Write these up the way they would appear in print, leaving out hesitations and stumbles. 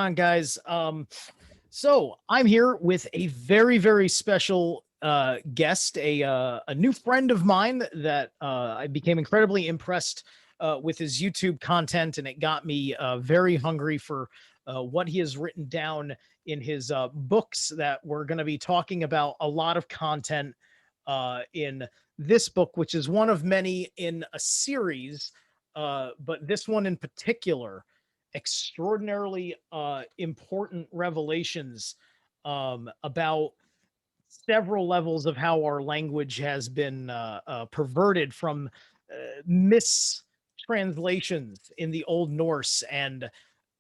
on, guys? So I'm here with a very, very special guest, a new friend of mine that I became incredibly impressed with his YouTube content, and it got me very hungry for what he has written down in his books. That we're going to be talking about a lot of content in this book, which is one of many in a series, but this one in particular, extraordinarily important revelations about several levels of how our language has been perverted from mistranslations in the Old Norse, and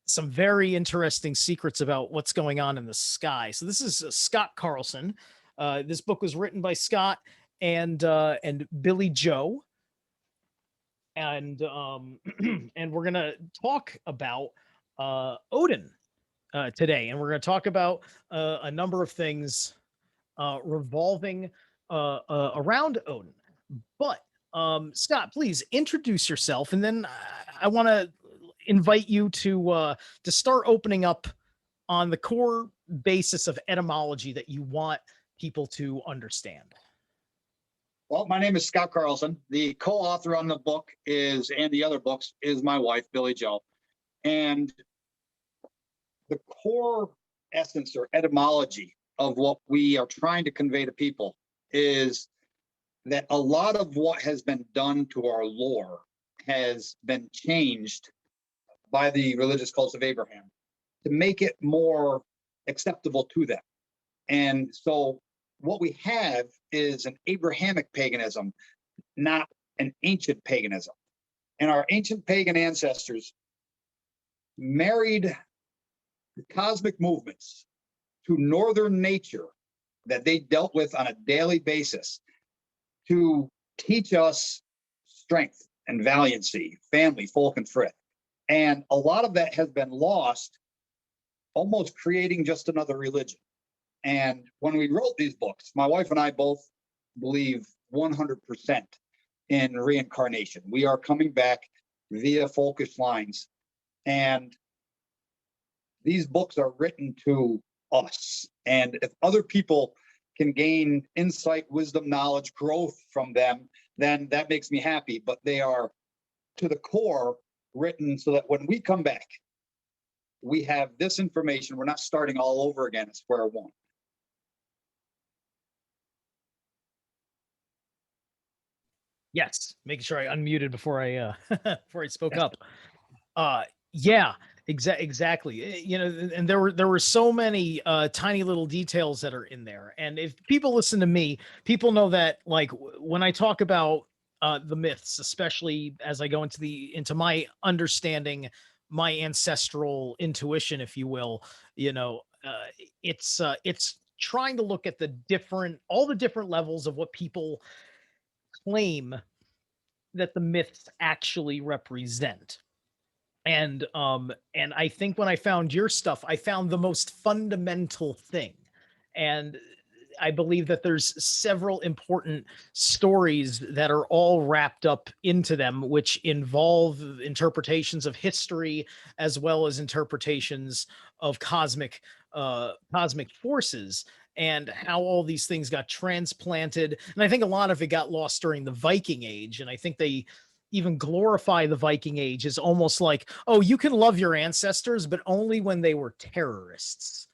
some very interesting secrets about what's going on in the sky. So this is Scott Carlson. This book was written by Scott and Billy Joe, and and we're gonna talk about Odin today, and we're gonna talk about a number of things revolving around Odin. But Scott, please introduce yourself, and then I want to invite you to start opening up on the core basis of etymology that you want people to understand. Well, my name is Scott Carlson. The co-author on the book and the other books is my wife, Billy Joe. And the core essence or etymology of what we are trying to convey to people is that a lot of what has been done to our lore has been changed by the religious cults of Abraham to make it more acceptable to them. And so what we have is an Abrahamic paganism, not an ancient paganism. And our ancient pagan ancestors married the cosmic movements to northern nature that they dealt with on a daily basis to teach us strength and valiancy, family, folk, and frith. And a lot of that has been lost, almost creating just another religion. And when we wrote these books, my wife and I both believe 100% in reincarnation. We are coming back via folkish lines. And these books are written to us. And if other people can gain insight, wisdom, knowledge, growth from them, then that makes me happy. But they are, to the core, written so that when we come back, we have this information. We're not starting all over again at square one. Yes, making sure I unmuted before I before I spoke up. Yeah, exactly. You know, and there were so many tiny little details that are in there. And if people listen to me, people know that, like, when I talk about the myths, especially as I go into my understanding, my ancestral intuition, if you will, you know, it's trying to look at all the different levels of what people claim that the myths actually represent. And I think when I found your stuff, I found the most fundamental thing. And I believe that there's several important stories that are all wrapped up into them, which involve interpretations of history as well as interpretations of cosmic forces, and how all these things got transplanted. And I think a lot of it got lost during the Viking Age. And I think they even glorify the Viking Age as almost like, oh, you can love your ancestors, but only when they were terrorists.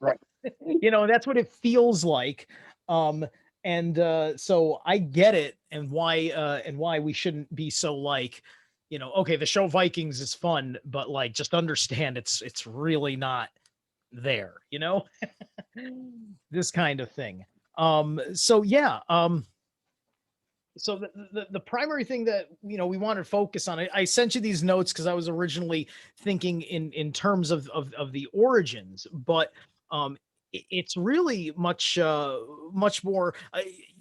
Right. You know, that's what it feels like. So I get it, and why we shouldn't be so, like, you know, okay, the show Vikings is fun, but, like, just understand it's really not there, you know. This kind of thing. So yeah. So the primary thing that, you know, we want to focus on, I sent you these notes because I was originally thinking in terms of the origins, but it's really much more.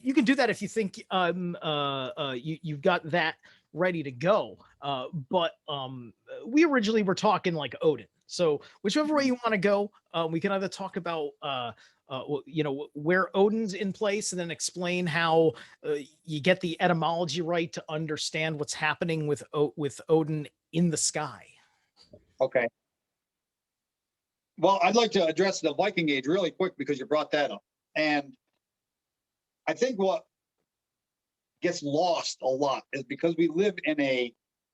You can do that if you think you've got that ready to go. But we originally were talking like Odin. So whichever way you want to go, we can either talk about you know, where Odin's in place, and then explain how you get the etymology right to understand what's happening with Odin in the sky. Okay. Well, I'd like to address the Viking Age really quick because you brought that up. And I think what gets lost a lot is because we live in a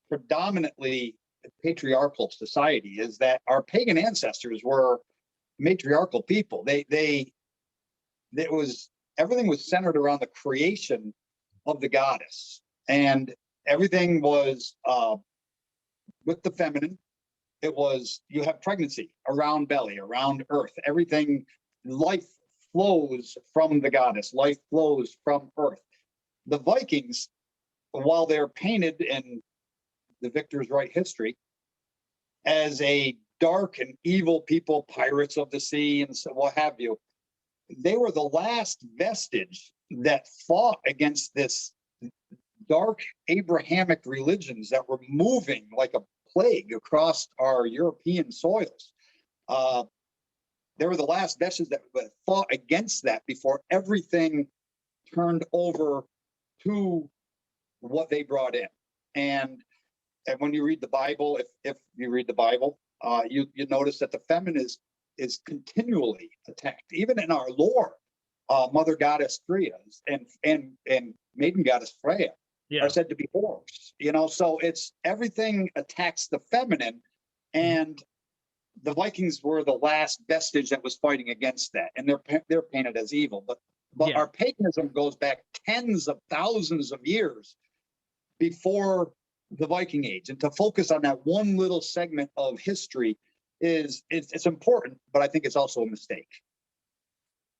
predominantly patriarchal society, is that our pagan ancestors were matriarchal people. It was, everything was centered around the creation of the goddess, and everything was with the feminine. It was, you have pregnancy around belly, around earth, everything, life flows from the goddess, life flows from earth. The Vikings, while they're painted in the Victor's Right history as a dark and evil people, pirates of the sea and so what have you, they were the last vestige that fought against this dark Abrahamic religions that were moving like a plague across our European soils. They were the last vestiges that fought against that before everything turned over to what they brought in. And when you read the Bible, if you read the Bible, you notice that the feminine is continually attacked. Even in our lore, Mother Goddess Freya and Maiden Goddess Freya are said to be whores. You know, so it's everything attacks the feminine, and the Vikings were the last vestige that was fighting against that, and they're painted as evil. But our paganism goes back tens of thousands of years before the Viking Age, and to focus on that one little segment of history it's important, but I think it's also a mistake.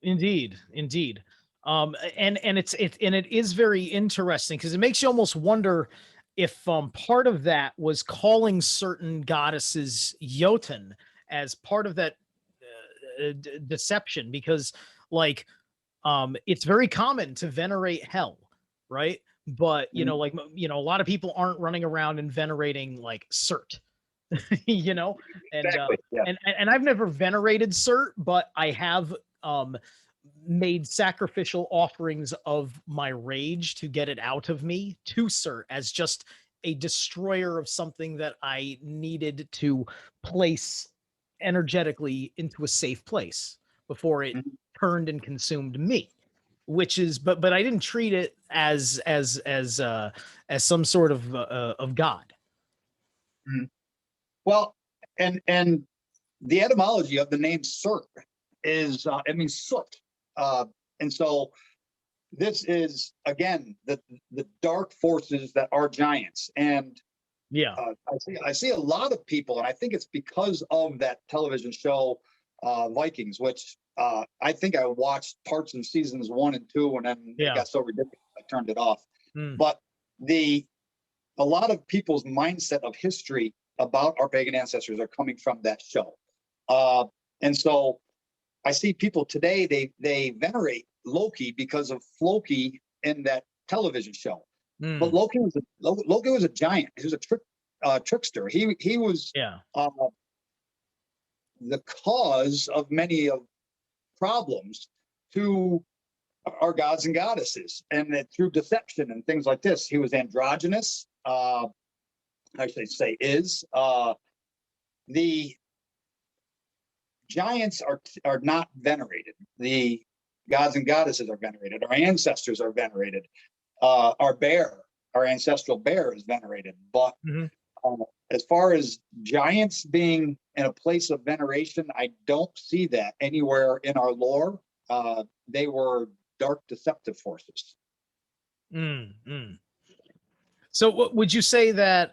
Indeed, indeed. And it is very interesting because it makes you almost wonder if part of that was calling certain goddesses Jotun as part of that deception, because like it's very common to venerate hell, right? But you know, like a lot of people aren't running around and venerating like Surt, you know, and Exactly. Yeah. and I've never venerated Surt, but I have made sacrificial offerings of my rage to get it out of me to Surt as just a destroyer of something that I needed to place energetically into a safe place before it Mhm. turned and consumed me. Which is, but I didn't treat it as some sort of god. Mhm. Well, and the etymology of the name Surt is it means soot, and so this is again the dark forces that are giants. And Yeah. I see a lot of people, and I think it's because of that television show Vikings, which I think I watched parts of seasons 1 and 2, and then it got so ridiculous I turned it off. But a lot of people's mindset of history about our pagan ancestors are coming from that show. And so I see people today, they venerate Loki because of Floki in that television show. But Loki was a giant. He was a trickster. He was the cause of many of problems to our gods and goddesses, and that through deception and things like this. He was androgynous. I should say the giants are not venerated. The gods and goddesses are venerated. Our ancestors are venerated. Our ancestral bear is venerated. But as far as giants being in a place of veneration, I don't see that anywhere in our lore. They were dark, deceptive forces. So what would you say that?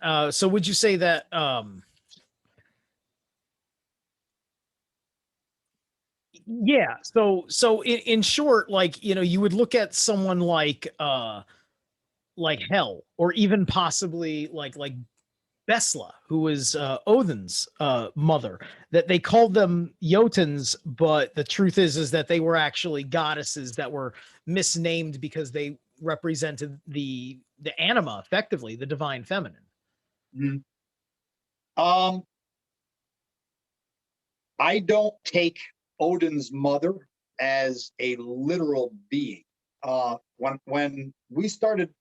Yeah. So in short, like, you know, you would look at someone like Hel, or even possibly like Besla, who was Odin's mother, that they called them Jotuns, but the truth is that they were actually goddesses that were misnamed because they represented the anima, effectively the divine feminine. I don't take Odin's mother as a literal being. When we started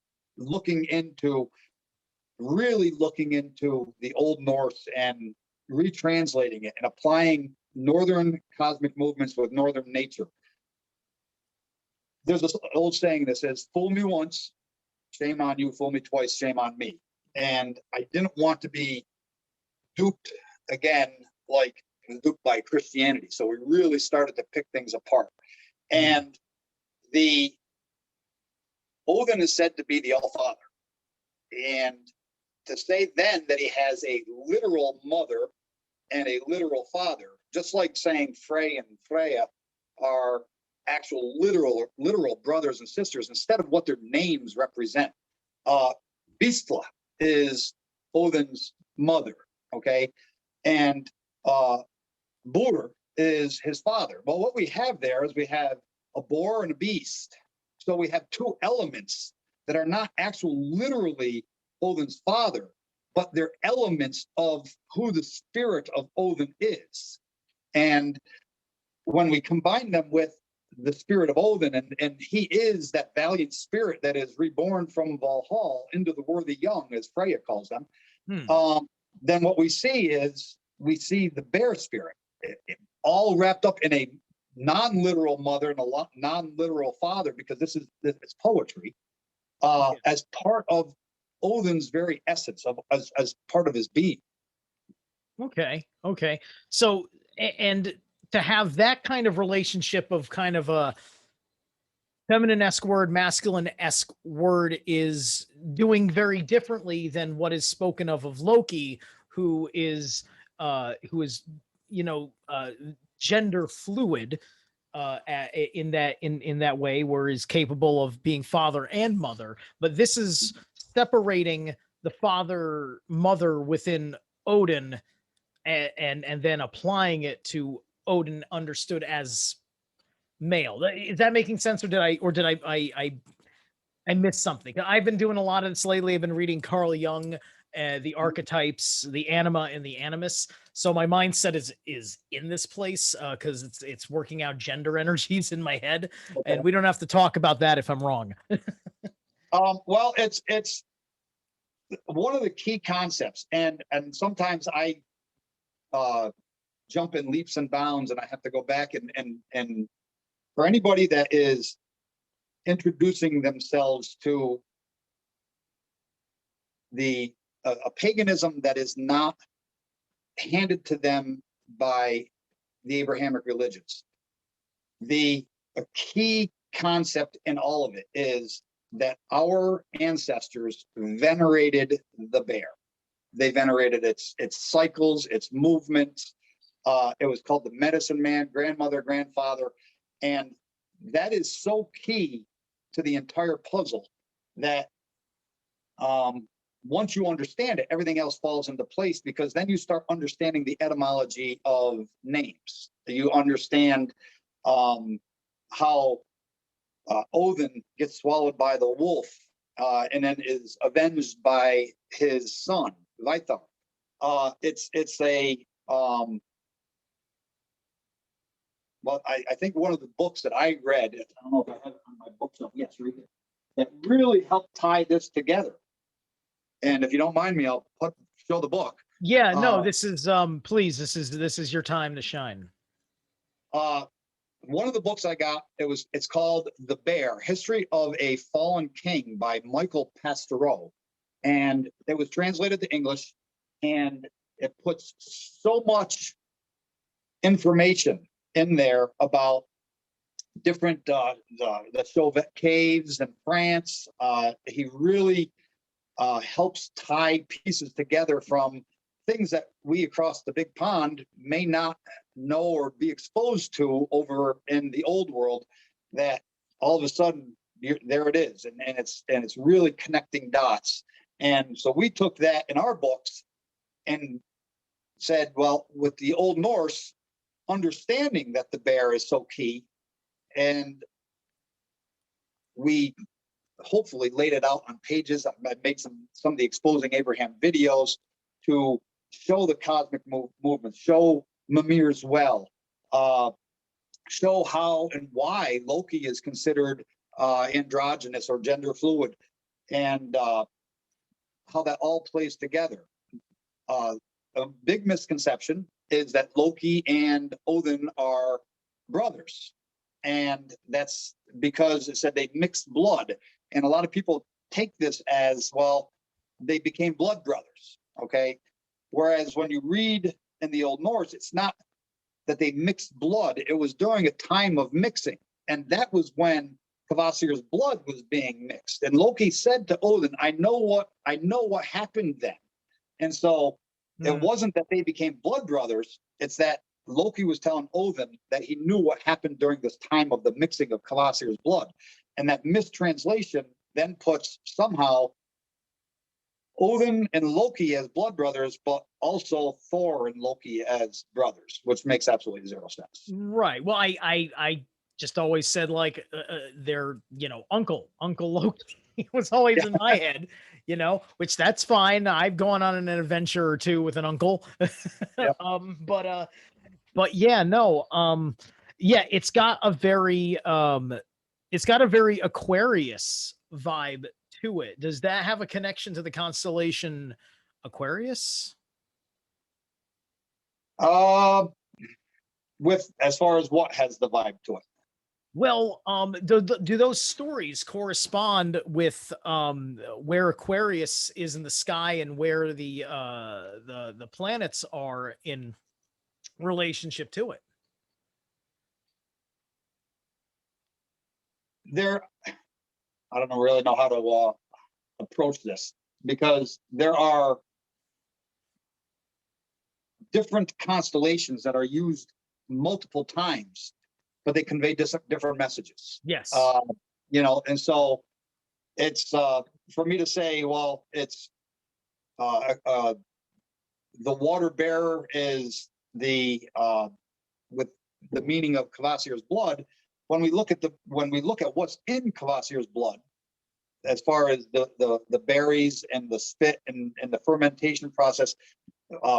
really looking into the Old Norse and retranslating it and applying northern cosmic movements with northern nature. There's this old saying that says, "Fool me once, shame on you. Fool me twice, shame on me." And I didn't want to be duped again, like duped by Christianity. So we really started to pick things apart. And the Odin is said to be the All Father. And to say then that he has a literal mother and a literal father, just like saying Frey and Freya are actual literal brothers and sisters instead of what their names represent. Bestla is Odin's mother, okay? And Bur is his father. Well, what we have there is we have a boar and a beast. So we have two elements that are not literally Odin's father, but they're elements of who the spirit of Odin is. And when we combine them with the spirit of Odin, and he is that valiant spirit that is reborn from Valhalla into the worthy young, as Freya calls them, then what we see is the bear spirit, all wrapped up in a non-literal mother and a non-literal father, because it's poetry, as part of Odin's very essence, as part of his being. Okay. So, and to have that kind of relationship of kind of a feminine-esque word, masculine-esque word is doing very differently than what is spoken of Loki, who is gender fluid in that way, where is capable of being father and mother. But this is separating the father mother within Odin and then applying it to Odin understood as male. Is that making sense, or did I miss something? I've been doing a lot of this lately. I've been reading Carl Jung, the archetypes, the anima and the animus. So my mindset is in this place because it's working out gender energies in my head, and we don't have to talk about that if I'm wrong. Well, it's one of the key concepts, and sometimes I jump in leaps and bounds, and I have to go back and for anybody that is introducing themselves to a paganism that is not handed to them by the Abrahamic religions. A key concept in all of it is that our ancestors venerated the bear. They venerated its cycles, its movements. It was called the medicine man, grandmother, grandfather. And that is so key to the entire puzzle that once you understand it, everything else falls into place, because then you start understanding the etymology of names. You understand how Odin gets swallowed by the wolf and then is avenged by his son, Vithar. Well, I think one of the books that I read, I don't know if I have it on my bookshelf, yes, read it, that really helped tie this together. And if you don't mind me, I'll show the book. Yeah, no, this is please, this is your time to shine. One of the books I got, it's called The Bear: History of a Fallen King by Michael Pastoreau. And it was translated to English, and it puts so much information in there about different the Chauvet caves in France. He really helps tie pieces together from things that we across the big pond may not know or be exposed to over in the old world, that all of a sudden there it is, and it's really connecting dots. And so we took that in our books and said, well, with the Old Norse, understanding that the bear is so key, and we hopefully laid it out on pages. I made some of the Exposing Abraham videos to show the cosmic movement, show Mimir's well, show how and why Loki is considered androgynous or gender fluid, and how that all plays together. A big misconception is that Loki and Odin are brothers. And that's because it said they mixed blood. And a lot of people take this as, well, they became blood brothers. Okay. Whereas when you read in the Old Norse, it's not that they mixed blood. It was during a time of mixing. And that was when Kvasir's blood was being mixed. And Loki said to Odin, I know what happened then. And so it wasn't that they became blood brothers. It's that Loki was telling Odin that he knew what happened during this time of the mixing of Kvasir's blood. And that mistranslation then puts somehow Odin and Loki as blood brothers, but also Thor and Loki as brothers, which makes absolutely zero sense. Right. Well, I just always said like they're, Uncle Loki was always in my head, which that's fine. I've gone on an adventure or two with an uncle. Yep. But yeah, no, yeah, it's got a very Aquarius vibe to it. Does that have a connection to the constellation Aquarius? With as far as what has the vibe to it? Well, do those stories correspond with where Aquarius is in the sky and where the planets are in relationship to it? I don't really know how to approach this, because there are different constellations that are used multiple times, but they convey different messages. Yes. And so it's for me to say, well, it's the water bearer is the with the meaning of Kvasir's blood. When we look at what's in Kvasir's blood, as far as the berries and the spit and the fermentation process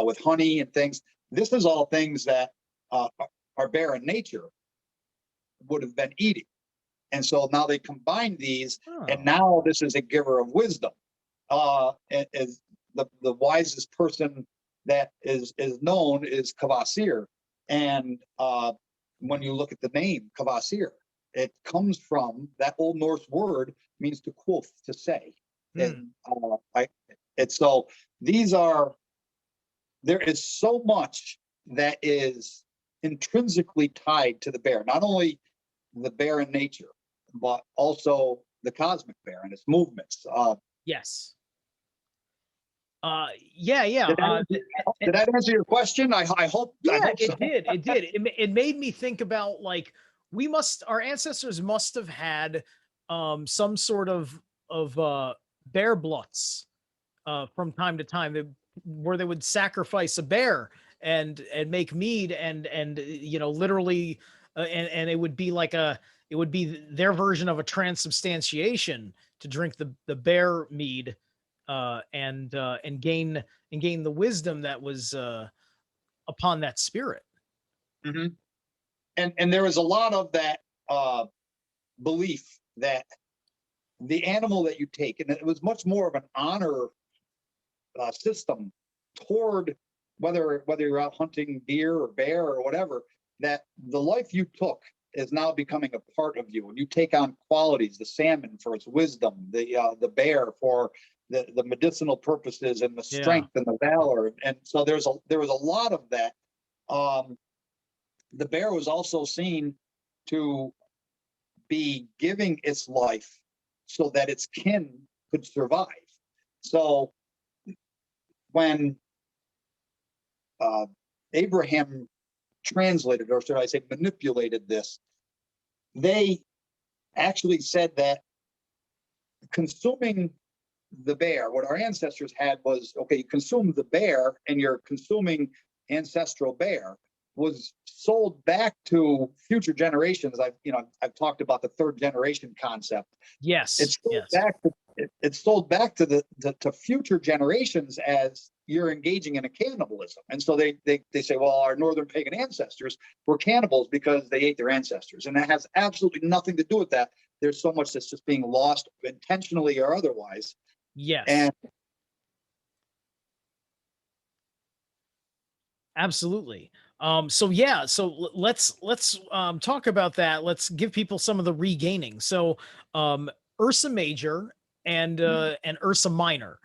with honey and things, this is all things that our bear in nature would have been eating. And so now they combine these, and now this is a giver of wisdom. Is the wisest person that is known is Kvasir. And when you look at the name Kvasir, it comes from that Old Norse word, means to quoth, to say. And so there is so much that is intrinsically tied to the bear, not only the bear in nature, but also the cosmic bear and its movements. Yes. Yeah. Did that answer your question? I hope. Yeah, I hope so. It did. It made me think about, like, our ancestors must have had some sort of bear blutz from time to time, where they would sacrifice a bear and make mead and literally and it would be like it would be their version of a transubstantiation to drink the bear mead and gain the wisdom that was upon that spirit. Mm-hmm. And there is a lot of that belief that the animal that you take, and it was much more of an honor system toward whether you're out hunting deer or bear or whatever, that the life you took is now becoming a part of you, and you take on qualities. The salmon for its wisdom, the bear for the medicinal purposes and the strength and the valor. And so there was a lot of that. The bear was also seen to be giving its life so that its kin could survive. So when Abraham translated, or should I say manipulated this, they actually said that consuming the bear, what our ancestors had was, okay, you consume the bear and you're consuming ancestral bear, was sold back to future generations. I've talked about the third generation concept. Yes. It's sold back to future generations as you're engaging in a cannibalism. And so they say, well, our northern pagan ancestors were cannibals because they ate their ancestors. And that has absolutely nothing to do with that. There's so much that's just being lost intentionally or otherwise. Yes. And Absolutely. So yeah, so let's talk about that. Let's give people some of the regaining. So Ursa Major and Ursa Minor.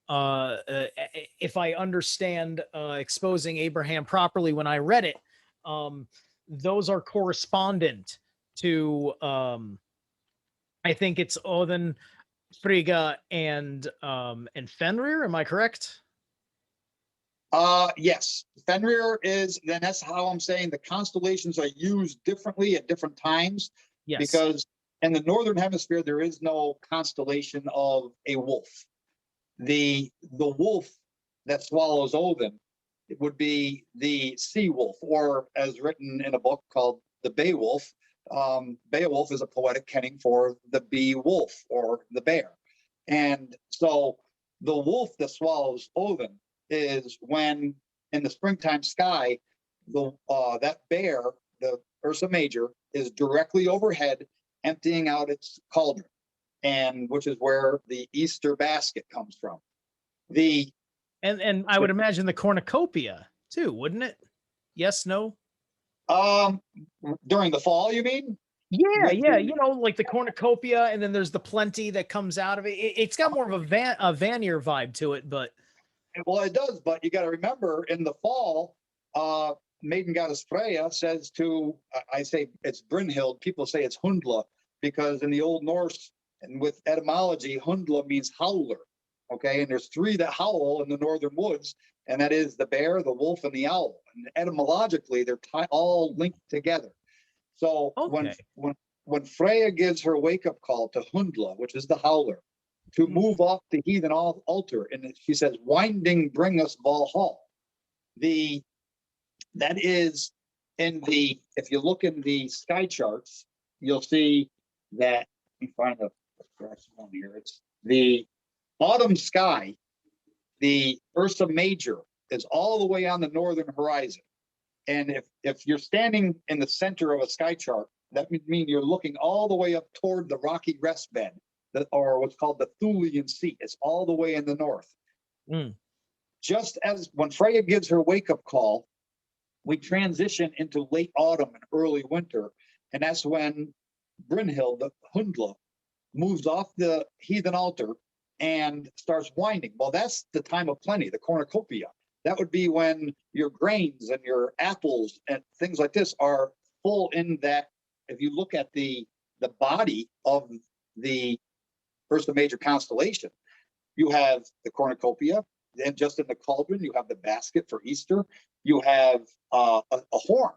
If I understand exposing Abraham properly when I read it, um, those are correspondent to I think it's Odin, Frigga, and Fenrir. Am I correct? Yes, Fenrir is, then that's how I'm saying the constellations are used differently at different times, Yes. because in the northern hemisphere there is no constellation of a wolf. The wolf that swallows Odin, it would be the sea wolf, or as written in a book called the Beowulf. Beowulf is a poetic kenning for the bee wolf or the bear, and so the wolf that swallows Odin is when in the springtime sky, the that bear, the Ursa Major, is directly overhead, emptying out its cauldron, and which is where the Easter basket comes from. The And I would imagine the cornucopia too, wouldn't it? Yes, no? um during the fall, you mean? Yeah, With yeah, you know, like the cornucopia, and then there's the plenty that comes out of it. It's got more of a Vanier vibe to it, but well, it does, but you got to remember in the fall, maiden goddess Freya says to, I say it's Brynhild, people say it's Hundla, because in the Old Norse and with etymology, Hundla means howler. Okay, and there's three that howl in the northern woods, and that is the bear, the wolf, and the owl. And etymologically, they're all linked together. So okay. when Freya gives her wake up call to Hundla, which is the howler, to Mm. move off the heathen altar, and she says, "Winding, bring us Valhall." The that is in the if you look in the sky charts, you'll see that. Let me find the correct one here. It's the autumn sky. The Ursa Major is all the way on the northern horizon. And if you're standing in the center of a sky chart, that would mean you're looking all the way up toward the rocky rest bed, or what's called the Thulian Seat. It's all the way in the north. Mm. Just as when Freya gives her wake up call, we transition into late autumn and early winter. And that's when Brynhild, the Hundla, moves off the heathen altar and starts winding. Well, that's the time of plenty, the cornucopia. That would be when your grains and your apples and things like this are full in that. If you look at the body of the Ursa Major constellation, you have the cornucopia, and just in the cauldron, you have the basket for Easter. You have a horn,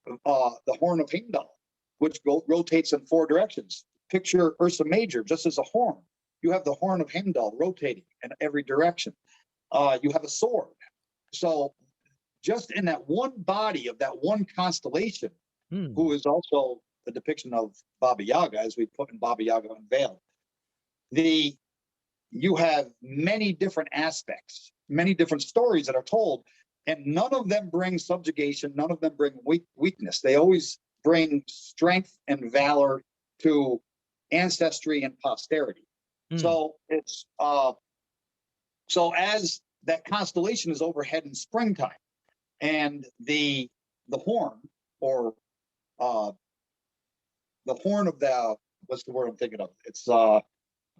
the horn of Heimdall, which rotates in four directions. Picture Ursa Major just as a horn. You have the horn of Heimdall rotating in every direction. You have a sword. So just in that one body of that one constellation, Mm. who is also the depiction of Baba Yaga, as we put in Baba Yaga Unveiled, you have many different aspects, many different stories that are told, and none of them bring subjugation, none of them bring weakness. They always bring strength and valor to ancestry and posterity. Mm. So it's so as that constellation is overhead in springtime, and the horn, or the horn of the, what's the word I'm thinking of? It's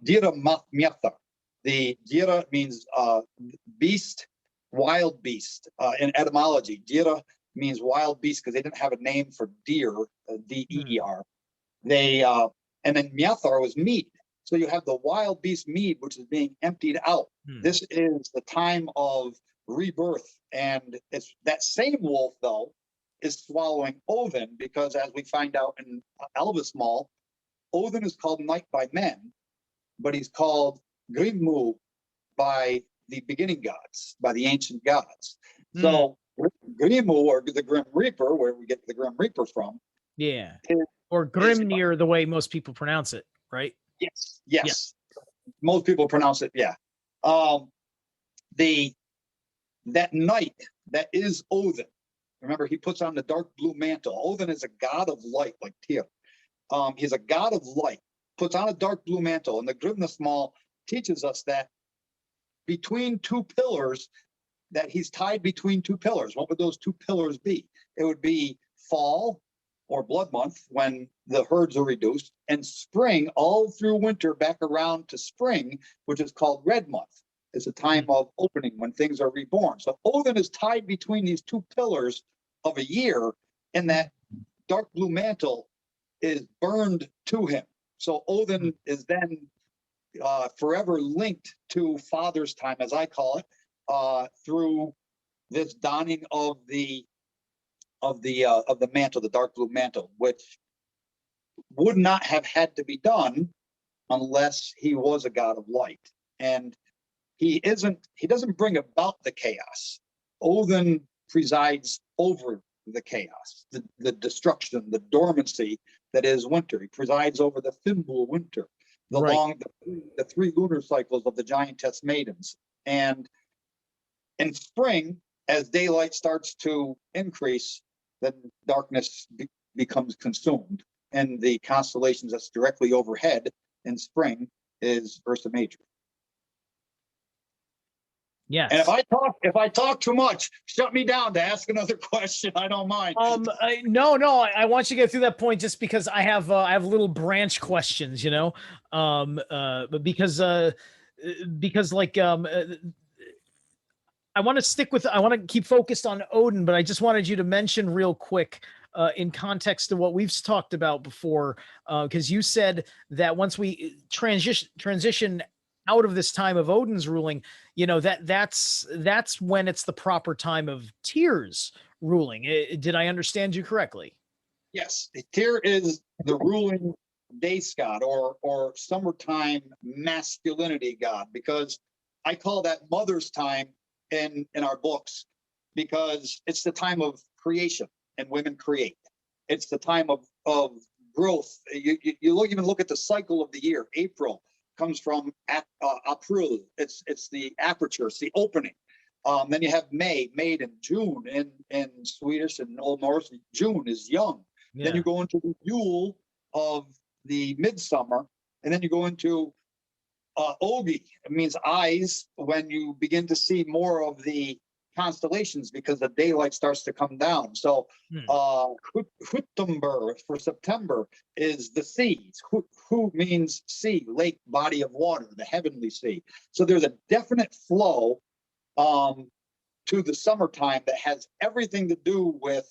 Dira Myatha. The Dira means beast, wild beast. In etymology, Dira means wild beast because they didn't have a name for deer, D-E-E-R. They and then Myatha was mead. So you have the wild beast mead, which is being emptied out. Mm. This is the time of rebirth, and it's that same wolf though is swallowing Odin, because as we find out in Elvis Mall, Odin is called night by men, but he's called Grimmu by the beginning gods, by the ancient gods. Mm. So Grimmu, or the Grim Reaper, where we get the Grim Reaper from, Yeah. is, Or Grimnir, the way most people pronounce it, right? yes, yes. Most people pronounce it, yeah. The that night that is Odin. Remember, he puts on the dark blue mantle. Odin is a god of light, like Tyr. He's a god of light, puts on a dark blue mantle, and the Grimnismal teaches us that between two pillars that he's tied between two pillars. What would those two pillars be? It would be fall or blood month when the herds are reduced, and spring all through winter back around to spring, which is called red month. It's a time of opening when things are reborn. So Odin is tied between these two pillars of a year, and that dark blue mantle is burned to him. So Odin is then forever linked to Father's time, as I call it, through this donning of the mantle, the dark blue mantle, which would not have had to be done unless he was a god of light. And he doesn't bring about the chaos. Odin presides over the chaos, the destruction, the dormancy that is winter. He presides over the Fimbul winter, the three lunar cycles of the giantess maidens. And in spring, as daylight starts to increase, then darkness becomes consumed. And the constellations that's directly overhead in spring is Ursa Major. Yes. And if I talk too much, shut me down to ask another question. I don't mind. No, I want you to get through that point just because I have little branch questions, you know, but because like I want to keep focused on Odin, but I just wanted you to mention real quick in context to what we've talked about before, because you said that once we transition out of this time of Odin's ruling, you know, that's when it's the proper time of Tyr's ruling. Did I understand you correctly? Yes, Tyr is the ruling dace god or summertime masculinity god, because I call that mother's time in our books, because it's the time of creation and women create. It's the time of growth. You even look at the cycle of the year. April comes from April. It's the aperture, it's the opening. Then you have May, maiden, June in Swedish and Old Norse. June is young. Yeah. Then you go into the Yule of the midsummer, and then you go into Ogi. It means eyes, when you begin to see more of the constellations because the daylight starts to come down. So Hutumber for September is the seas. Hu means sea, lake, body of water, the heavenly sea. So there's a definite flow to the summertime that has everything to do with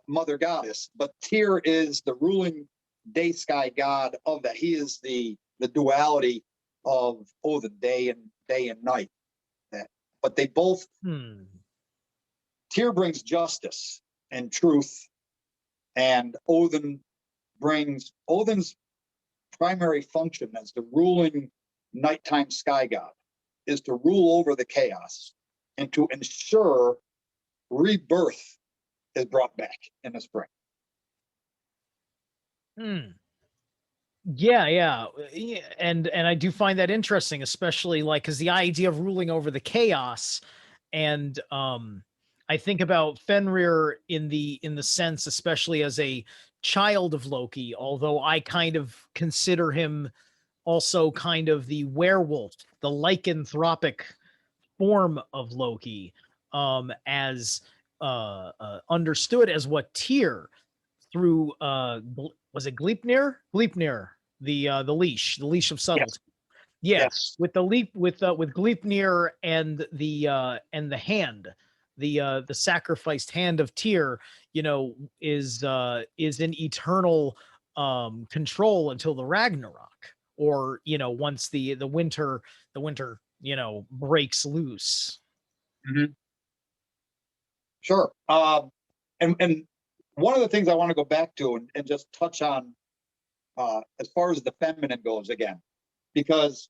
Mother Goddess. But Tyr is the ruling day sky god of that. He is the duality of the day and night. But they both Tyr brings justice and truth, and Odin's primary function as the ruling nighttime sky god is to rule over the chaos and to ensure rebirth is brought back in the spring. Yeah, and I do find that interesting, especially like because the idea of ruling over the chaos, and I think about Fenrir in the sense, especially as a child of Loki, although I kind of consider him also kind of the werewolf, the lycanthropic form of Loki, as understood as what Tyr through was it Gleipnir, the leash of subtlety. Yes. With the leap with Gleipnir and the hand, the sacrificed hand of Tyr, you know, is in eternal control until the Ragnarok, or you know, once the winter you know breaks loose. Sure. And one of the things I want to go back to and just touch on as far as the feminine goes again, because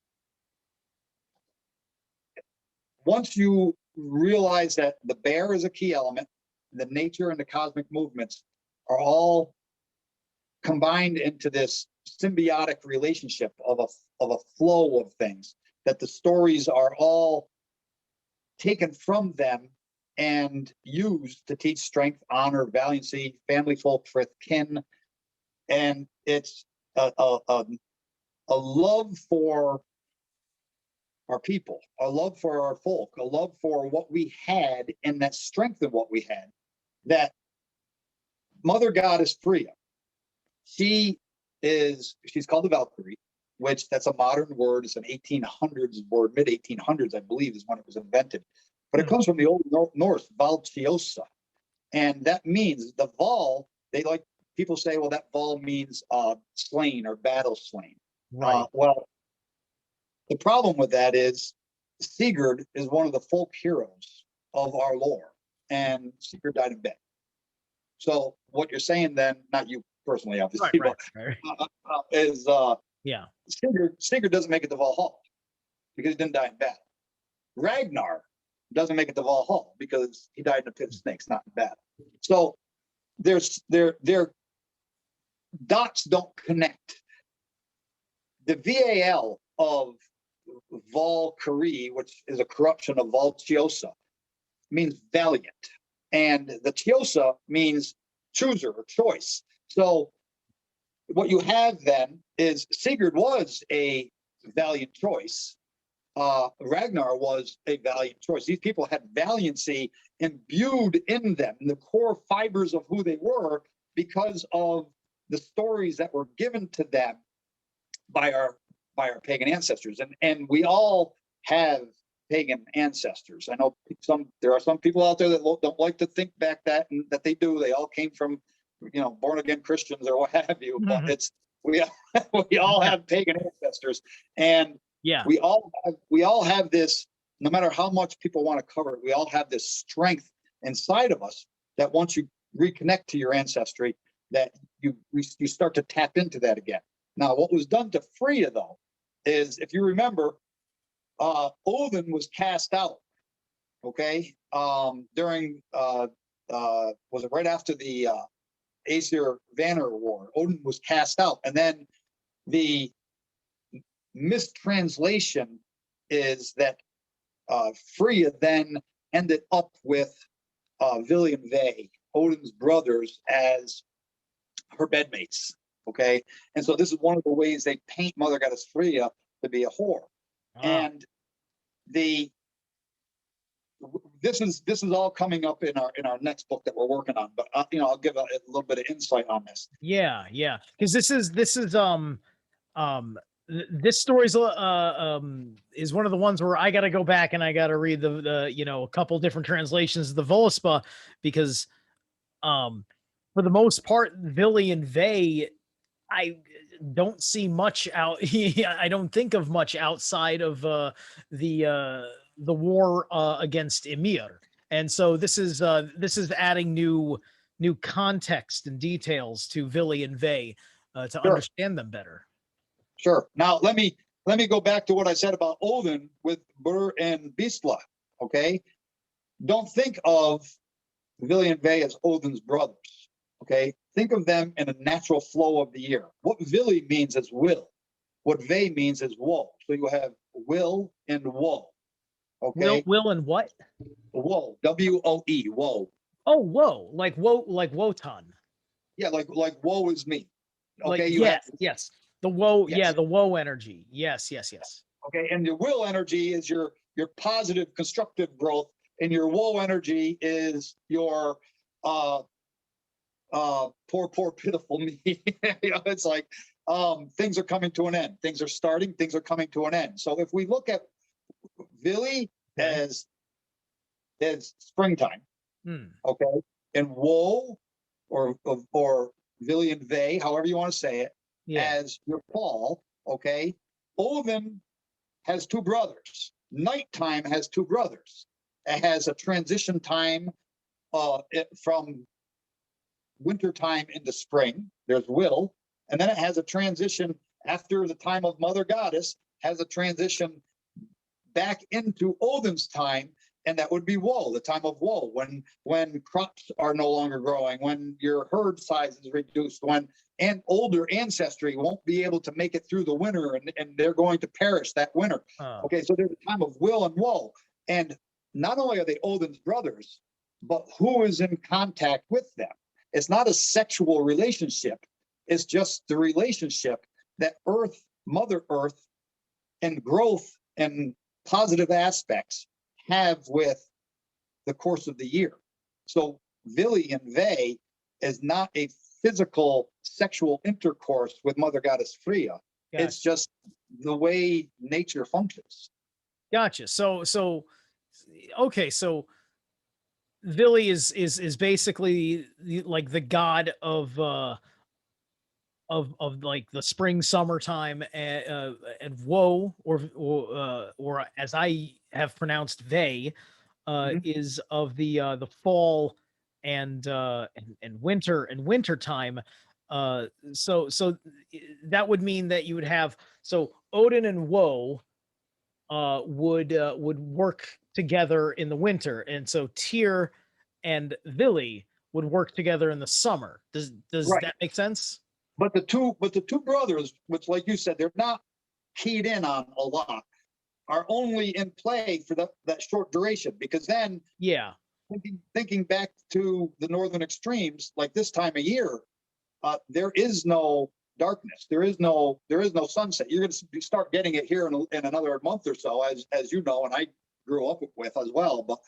once you realize that the bear is a key element, the nature and the cosmic movements are all combined into this symbiotic relationship of a flow of things, that the stories are all taken from them and used to teach strength, honor, valiancy, family, folk, frith, kin. And it's a love for our people, a love for our folk, a love for what we had, and that strength of what we had. That Mother Goddess Freya, she's called the Valkyrie, which that's a modern word. It's an 1800s word, mid 1800s, I believe, is when it was invented. But it comes from the Old Norse, Valchiosa. And that means the Val, people say, well, that Val means slain or battle slain. Right. Well, the problem with that is Sigurd is one of the folk heroes of our lore, and Sigurd died in bed. So what you're saying then, not you personally, obviously, Right. is Yeah. Sigurd doesn't make it to Valhalla because he didn't die in battle. Ragnar doesn't make it to Valhalla because he died in a pit of snakes, not in battle. So their dots don't connect. The VAL of Valkyrie, which is a corruption of Valchiosa, means valiant. And the Chiosa means chooser or choice. So what you have then is Sigurd was a valiant choice. Ragnar was a valiant choice. These people had valiancy imbued in them, in the core fibers of who they were, because of the stories that were given to them by our pagan ancestors. And we all have pagan ancestors. I know there are some people out there that don't like to think back that they do. They all came from, born again Christians or what have you. Mm-hmm. But we all have pagan ancestors, and yeah, we all have this. No matter how much people want to cover it, we all have this strength inside of us that once you reconnect to your ancestry, that you start to tap into that again. Now, what was done to Freya, though, is, if you remember, Odin was cast out, okay, during, was it right after the Aesir-Vanir War? Odin was cast out. And then the mistranslation is that Freya then ended up with Vili and Ve, Odin's brothers, as her bedmates. Okay, and so this is one of the ways they paint Mother Goddess Freya to be a whore. And this is all coming up in our next book that we're working on. But I'll give a little bit of insight on this. Yeah, because this is this story is one of the ones where I got to go back and I got to read the a couple different translations of the Voluspa, because for the most part, Vili and Ve, I don't see much out. I don't think of much outside of the war against Ymir, and so this is adding new context and details to Vili and Ve to understand them better. Sure. Now let me go back to what I said about Odin with Bur and Bisla. Okay, don't think of Vili and Ve as Odin's brothers. Okay, think of them in a natural flow of the year. What Vili means is will. What Ve means is woe. So you have will and woe. Okay. Will and what? Woe. W-O-E. Woe. Oh, whoa! Like Wotan. Yeah, like woe is me. Okay. Like, yes. The woe. Yes. Yeah, the woe energy. Yes. Okay, and your will energy is your positive, constructive growth, and your woe energy is your poor, pitiful me. It's like things are coming to an end. Things are starting. Things are coming to an end. So if we look at Vili as springtime, okay, and woe or Vili and Ve, however you want to say it, as your fall, okay. Odin has two brothers. Nighttime has two brothers. It has a transition time from wintertime into spring. There's Will. And then it has a transition after the time of Mother Goddess, has a transition back into Odin's time, and that would be woe, the time of woe, when crops are no longer growing, when your herd size is reduced, when older ancestry won't be able to make it through the winter, and they're going to perish that winter. Okay, so there's a time of will and woe. And not only are they Odin's brothers, but who is in contact with them? It's not a sexual relationship. It's just the relationship that Mother Earth, and growth and positive aspects have with the course of the year. So Vili and Ve is not a physical sexual intercourse with Mother Goddess Freya. Gotcha. It's just the way nature functions. Gotcha. Okay, so Vili is basically like the god of like the spring summertime, and woe, or as I have pronounced Ve, Mhm. is of the fall and winter time. So that would mean that you would have, so Odin and woe would work together in the winter, and so Tyr and Vili would work together in the summer. Does Right. that make sense? But the two brothers, which, like you said, they're not keyed in on a lot, are only in play for that short duration. Because then, Yeah. thinking back to the northern extremes, like this time of year, there is no darkness. There is no sunset. You're going to start getting it here in another month or so, as you know, and I grew up with as well. But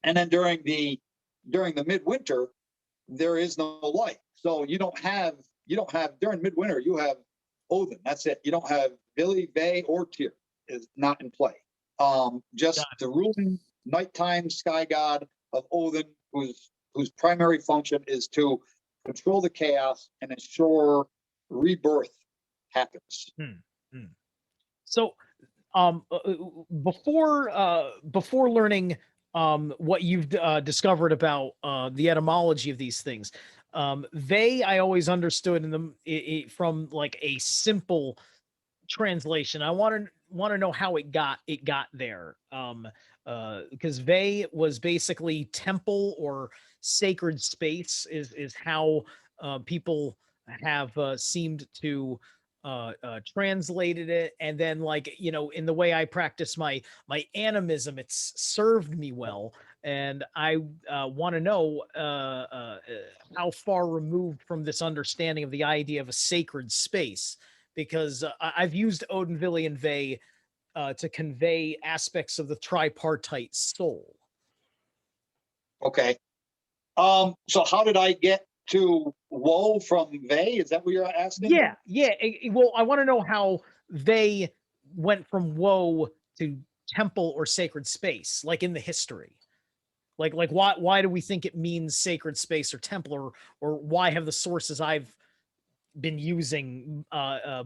and then during the midwinter, there is no light. So you don't have during midwinter, you have Odin. That's it. You don't have Vili, Ve, or Tyr is not in play. Just the ruling nighttime sky god of Odin, whose primary function is to control the chaos and ensure rebirth happens. So before learning what you've discovered about the etymology of these things, they, I always understood in from like a simple translation. I want to know how it got there. Because Ve was basically temple or sacred space, is how people have seemed to translated it. And then, like, in the way I practice my animism, it's served me well. And I want to know how far removed from this understanding of the idea of a sacred space, because I've used Odin, Vili, and Ve to convey aspects of the tripartite soul. Okay. So how did I get to woe from Ve? Is that what you're asking? Yeah. Well, I want to know how they went from woe to temple or sacred space, like in the history. Like why do we think it means sacred space or temple, or why have the sources I've been using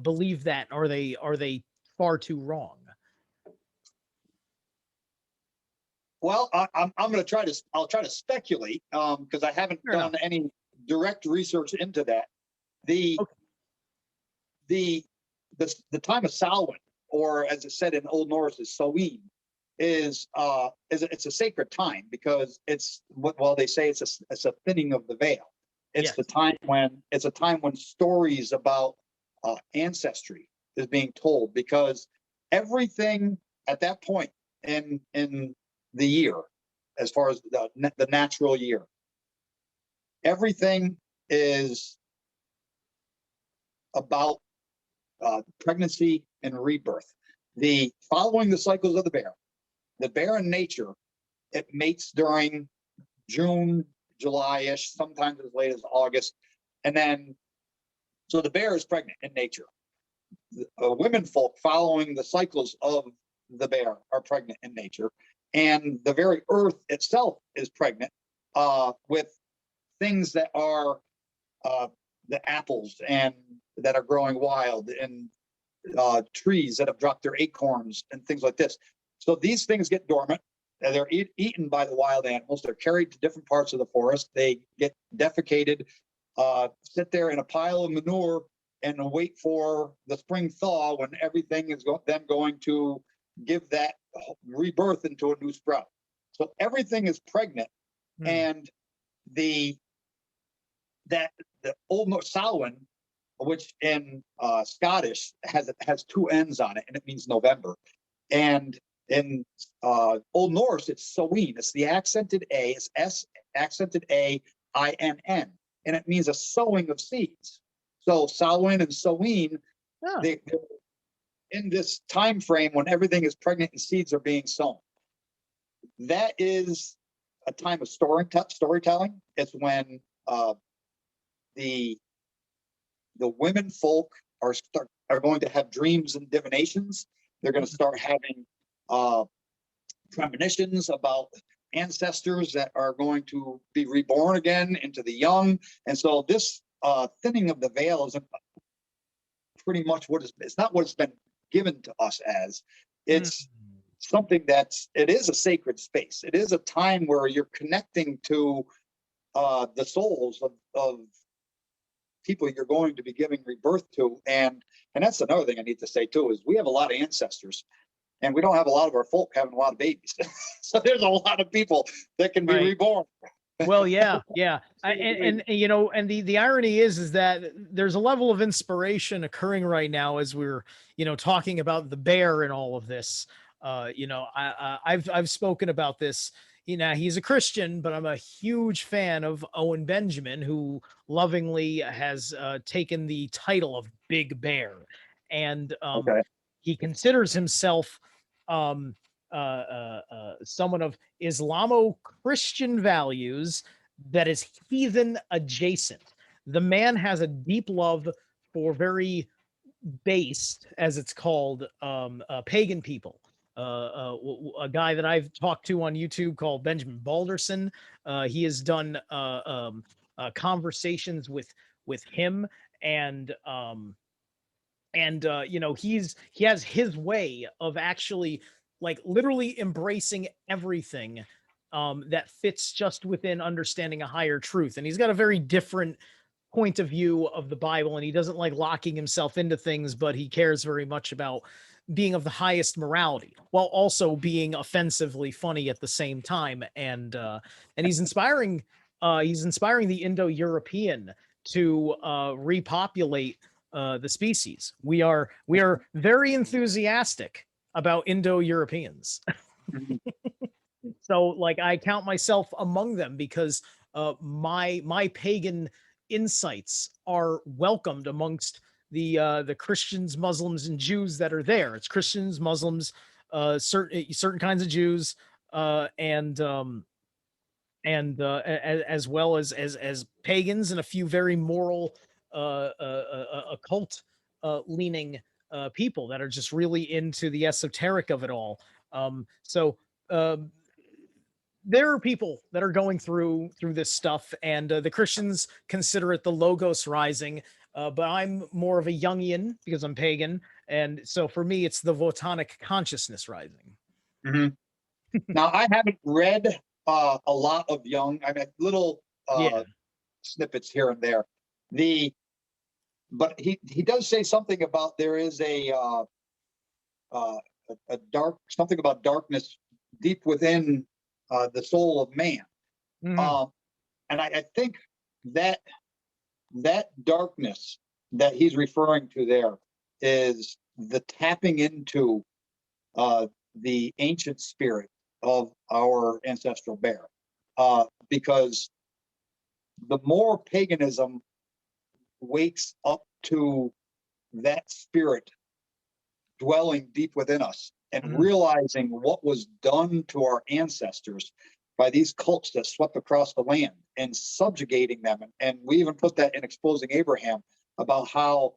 believe that? Are they far too wrong? Well, I'm going to try to I'll try to speculate because I haven't Fair enough. done any direct research into that. The Okay. the time of Samhain, or as it said in Old Norse, is Samhain, is it's a sacred time because it's well, they say it's a thinning of the veil. It's Yes. the time when stories about ancestry is being told, because everything at that point in the year, as far as the natural year, everything is about pregnancy and rebirth. Following the cycles of the bear in nature, it mates during June, July-ish, sometimes as late as August. And then, so the bear is pregnant in nature. Women folk following the cycles of the bear are pregnant in nature. And the very earth itself is pregnant with things that are the apples and that are growing wild, and trees that have dropped their acorns and things like this. So these things get dormant. They're eaten by the wild animals. They're carried to different parts of the forest. They get defecated, sit there in a pile of manure, and wait for the spring thaw, when everything is then going to give that rebirth into a new sprout. So everything is pregnant, and the Old Norse Samhain, which in Scottish has two N's on it, and it means November. And in Old Norse, it's Samhain. It's the accented A. It's S accented A-I-N-N, and it means a sowing of seeds. So Samhain and Samhain, Oh. in this time frame when everything is pregnant and seeds are being sown. That is a time of storytelling. It's when the women folk are going to have dreams and divinations. They're going to start having premonitions about ancestors that are going to be reborn again into the young. And so this thinning of the veil is pretty much it's not what it's been given to us as. It's something it is a sacred space. It is a time where you're connecting to the souls of people you're going to be giving rebirth to. And that's another thing I need to say too, is we have a lot of ancestors and we don't have a lot of our folk having a lot of babies. So there's a lot of people that can be reborn. Well, yeah. And you know, and the irony is that there's a level of inspiration occurring right now as we're, you know, talking about the bear and all of this. You know, I've spoken about this. You know, he's a Christian, but I'm a huge fan of Owen Benjamin, who lovingly has taken the title of Big Bear, and he considers himself someone of Islamo-Christian values that is heathen adjacent. The man has a deep love for very based, as it's called, pagan people. A guy that I've talked to on YouTube called Benjamin Balderson. He has done conversations with him, and you know, he has his way of actually like literally embracing everything that fits just within understanding a higher truth. And he's got a very different point of view of the Bible, and he doesn't like locking himself into things, but he cares very much about being of the highest morality while also being offensively funny at the same time. And he's inspiring the Indo-European to repopulate the species. We are very enthusiastic about Indo-Europeans. So like I count myself among them because my pagan insights are welcomed amongst the Christians, Muslims, and Jews that are there. It's Christians, Muslims, certain kinds of Jews, and as well as pagans and a few very moral occult leaning people that are just really into the esoteric of it all. So there are people that are going through this stuff, and the Christians consider it the Logos rising, but I'm more of a Jungian because I'm pagan, and so for me it's the Votanic consciousness rising. Now I haven't read a lot of Jung. I mean, little snippets here and there. But he does say something about there is a dark, something about darkness deep within the soul of man. And I think that darkness that he's referring to there is the tapping into the ancient spirit of our ancestral bear, because the more paganism wakes up to that spirit dwelling deep within us and realizing what was done to our ancestors by these cults that swept across the land and subjugating them. And we even put that in Exposing Abraham about how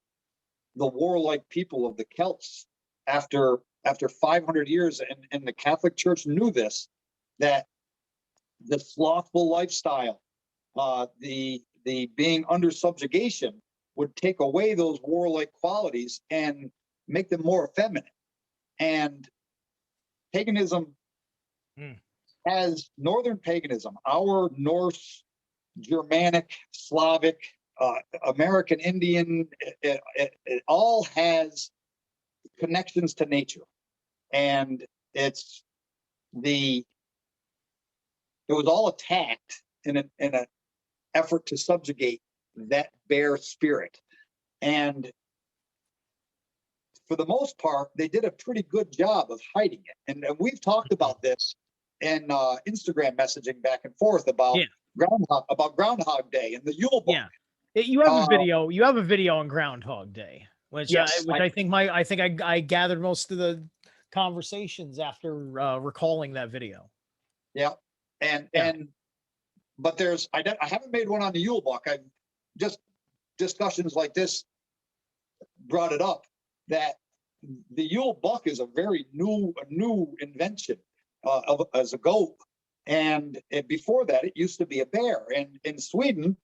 the warlike people of the Celts, after 500 years, and the Catholic Church knew this, that the slothful lifestyle, the being under subjugation would take away those warlike qualities and make them more effeminate. And paganism, as Northern paganism, our Norse, Germanic, Slavic, American Indian, it all has connections to nature. And it was all attacked in an effort to subjugate that bear spirit. And for the most part, they did a pretty good job of hiding it. And we've talked about this in Instagram messaging back and forth about Groundhog Day and the Yule Bug. Yeah, you have a video. You have a video on Groundhog Day. Yes, which I think I gathered most of the conversations after recalling that video. yeah, and Yeah. but I haven't made one on the Yule Buck. I just discussions like this brought it up that the Yule Buck is a very new invention as a goat, and before that it used to be a bear. And in Sweden,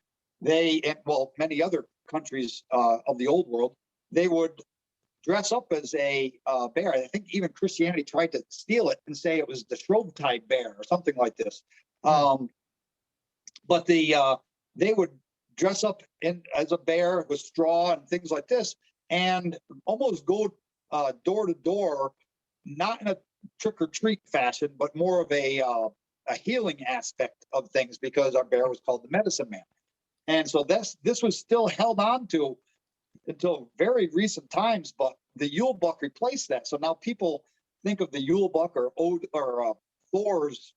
and well, many other countries of the old world, they would dress up as a bear. I think even Christianity tried to steal it and say it was the Shrovetide bear or something like this. But they would dress up as a bear with straw and things like this, and almost go door to door, not in a trick or treat fashion, but more of a healing aspect of things, because our bear was called the medicine man. And so this was still held on to until very recent times, but the Yule Buck replaced that. So now people think of the Yule Buck or Thor's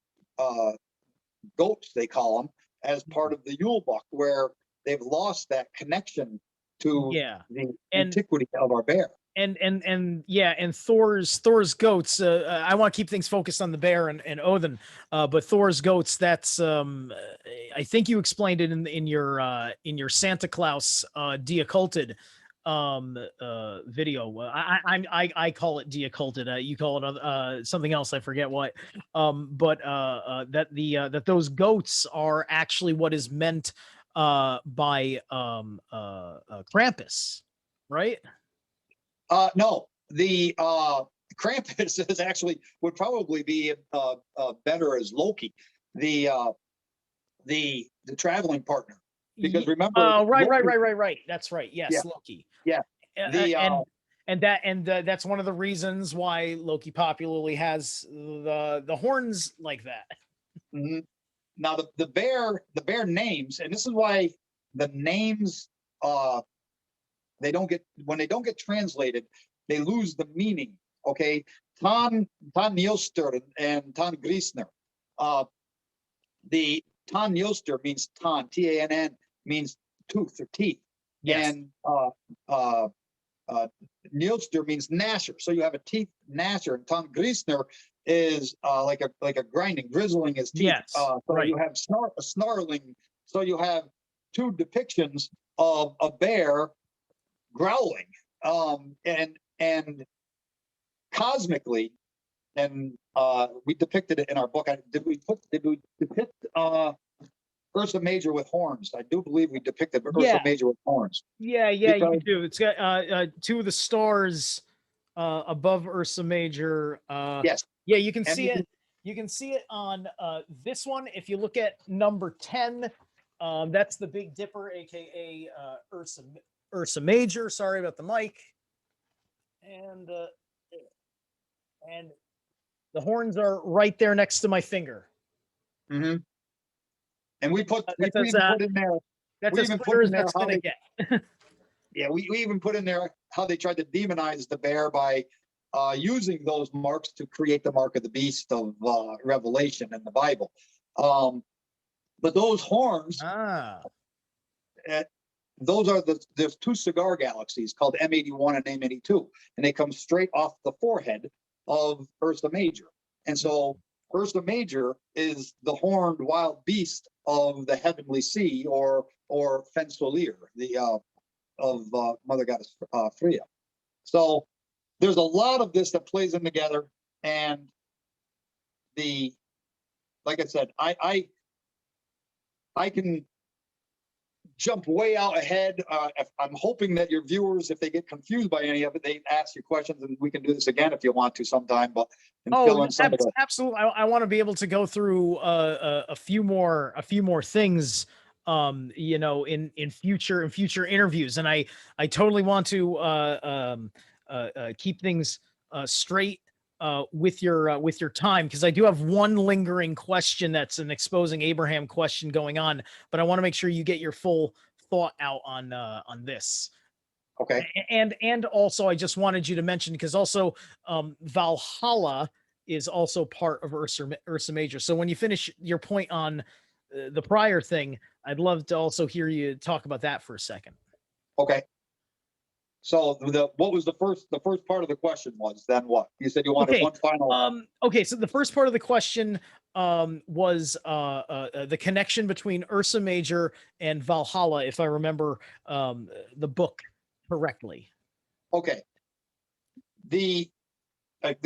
goats, they call them, as part of the Yule Buck, where they've lost that connection to the antiquity of our bear. And Thor's goats. I want to keep things focused on the bear and Odin, but Thor's goats. That's I think you explained it in your Santa Claus deocculted video. I call it deocculted. You call it something else. I forget what. But that those goats are actually what is meant by Krampus, right? No, the Krampus is actually would probably be better as Loki, the traveling partner, because remember. Right. That's right. Yes, yeah, Loki. Yeah, That's one of the reasons why Loki popularly has the horns like that. Mm-hmm. Now the bear names, and this is why the names they don't get translated, they lose the meaning. Okay, Tan Nilster and Tan Grisner. The Tan Nilster means Tann, means tooth or teeth. Yes. And Nilster means gnasher. So you have a teeth gnasher, and Tan Grisner is like a grinding, grizzling his teeth. Yes. So right. You have a snarling. So you have two depictions of a bear growling, and cosmically, and we depicted it in our book. Did we depict Ursa Major with horns? I do believe we depicted Ursa Major with horns. Yeah, you do. It's got two of the stars above Ursa Major. Yes. Yeah, you can see it. You can see it on this one. If you look at number 10, that's the Big Dipper, aka Ursa Major. Sorry about the mic. And the horns are right there next to my finger. Mm-hmm. And we put in there. That's as clear as that's gonna get. Yeah, we even put in there how they tried to demonize the bear by using those marks to create the mark of the beast of Revelation in the Bible. But those horns, those are there's two cigar galaxies called M81 and M82, and they come straight off the forehead of Ursa Major. And so Ursa Major is the horned wild beast of the heavenly sea, or Fensolir, of Mother Goddess Freya. So there's a lot of this that plays in together, and like I said, I can jump way out ahead. I'm hoping that your viewers, if they get confused by any of it, they ask you questions, and we can do this again if you want to sometime. But absolutely, I want to be able to go through a few more things, in future interviews, and I totally want to keep things straight with your time, because I do have one lingering question that's an exposing Abraham question going on, but I want to make sure you get your full thought out on this. Okay. And also I just wanted you to mention, because also Valhalla is also part of Ursa Major. So when you finish your point on the prior thing, I'd love to also hear you talk about that for a second. Okay. So what was the first part of the question was then what? You said you wanted one final. Okay, so the first part of the question was the connection between Ursa Major and Valhalla, if I remember the book correctly. Okay. The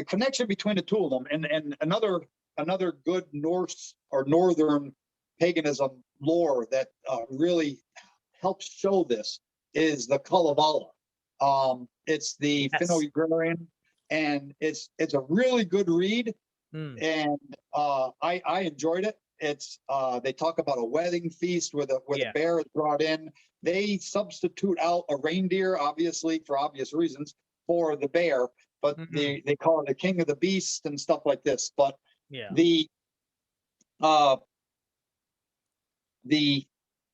connection between the two of them, and another good Norse or Northern paganism lore that really helps show this is the Kalevala. It's the Yes. Finno-Ugrian, and it's a really good read, and I enjoyed it. It's they talk about a wedding feast where the bear is brought in. They substitute out a reindeer, obviously for obvious reasons, for the bear, but they call it the king of the beast and stuff like this. But the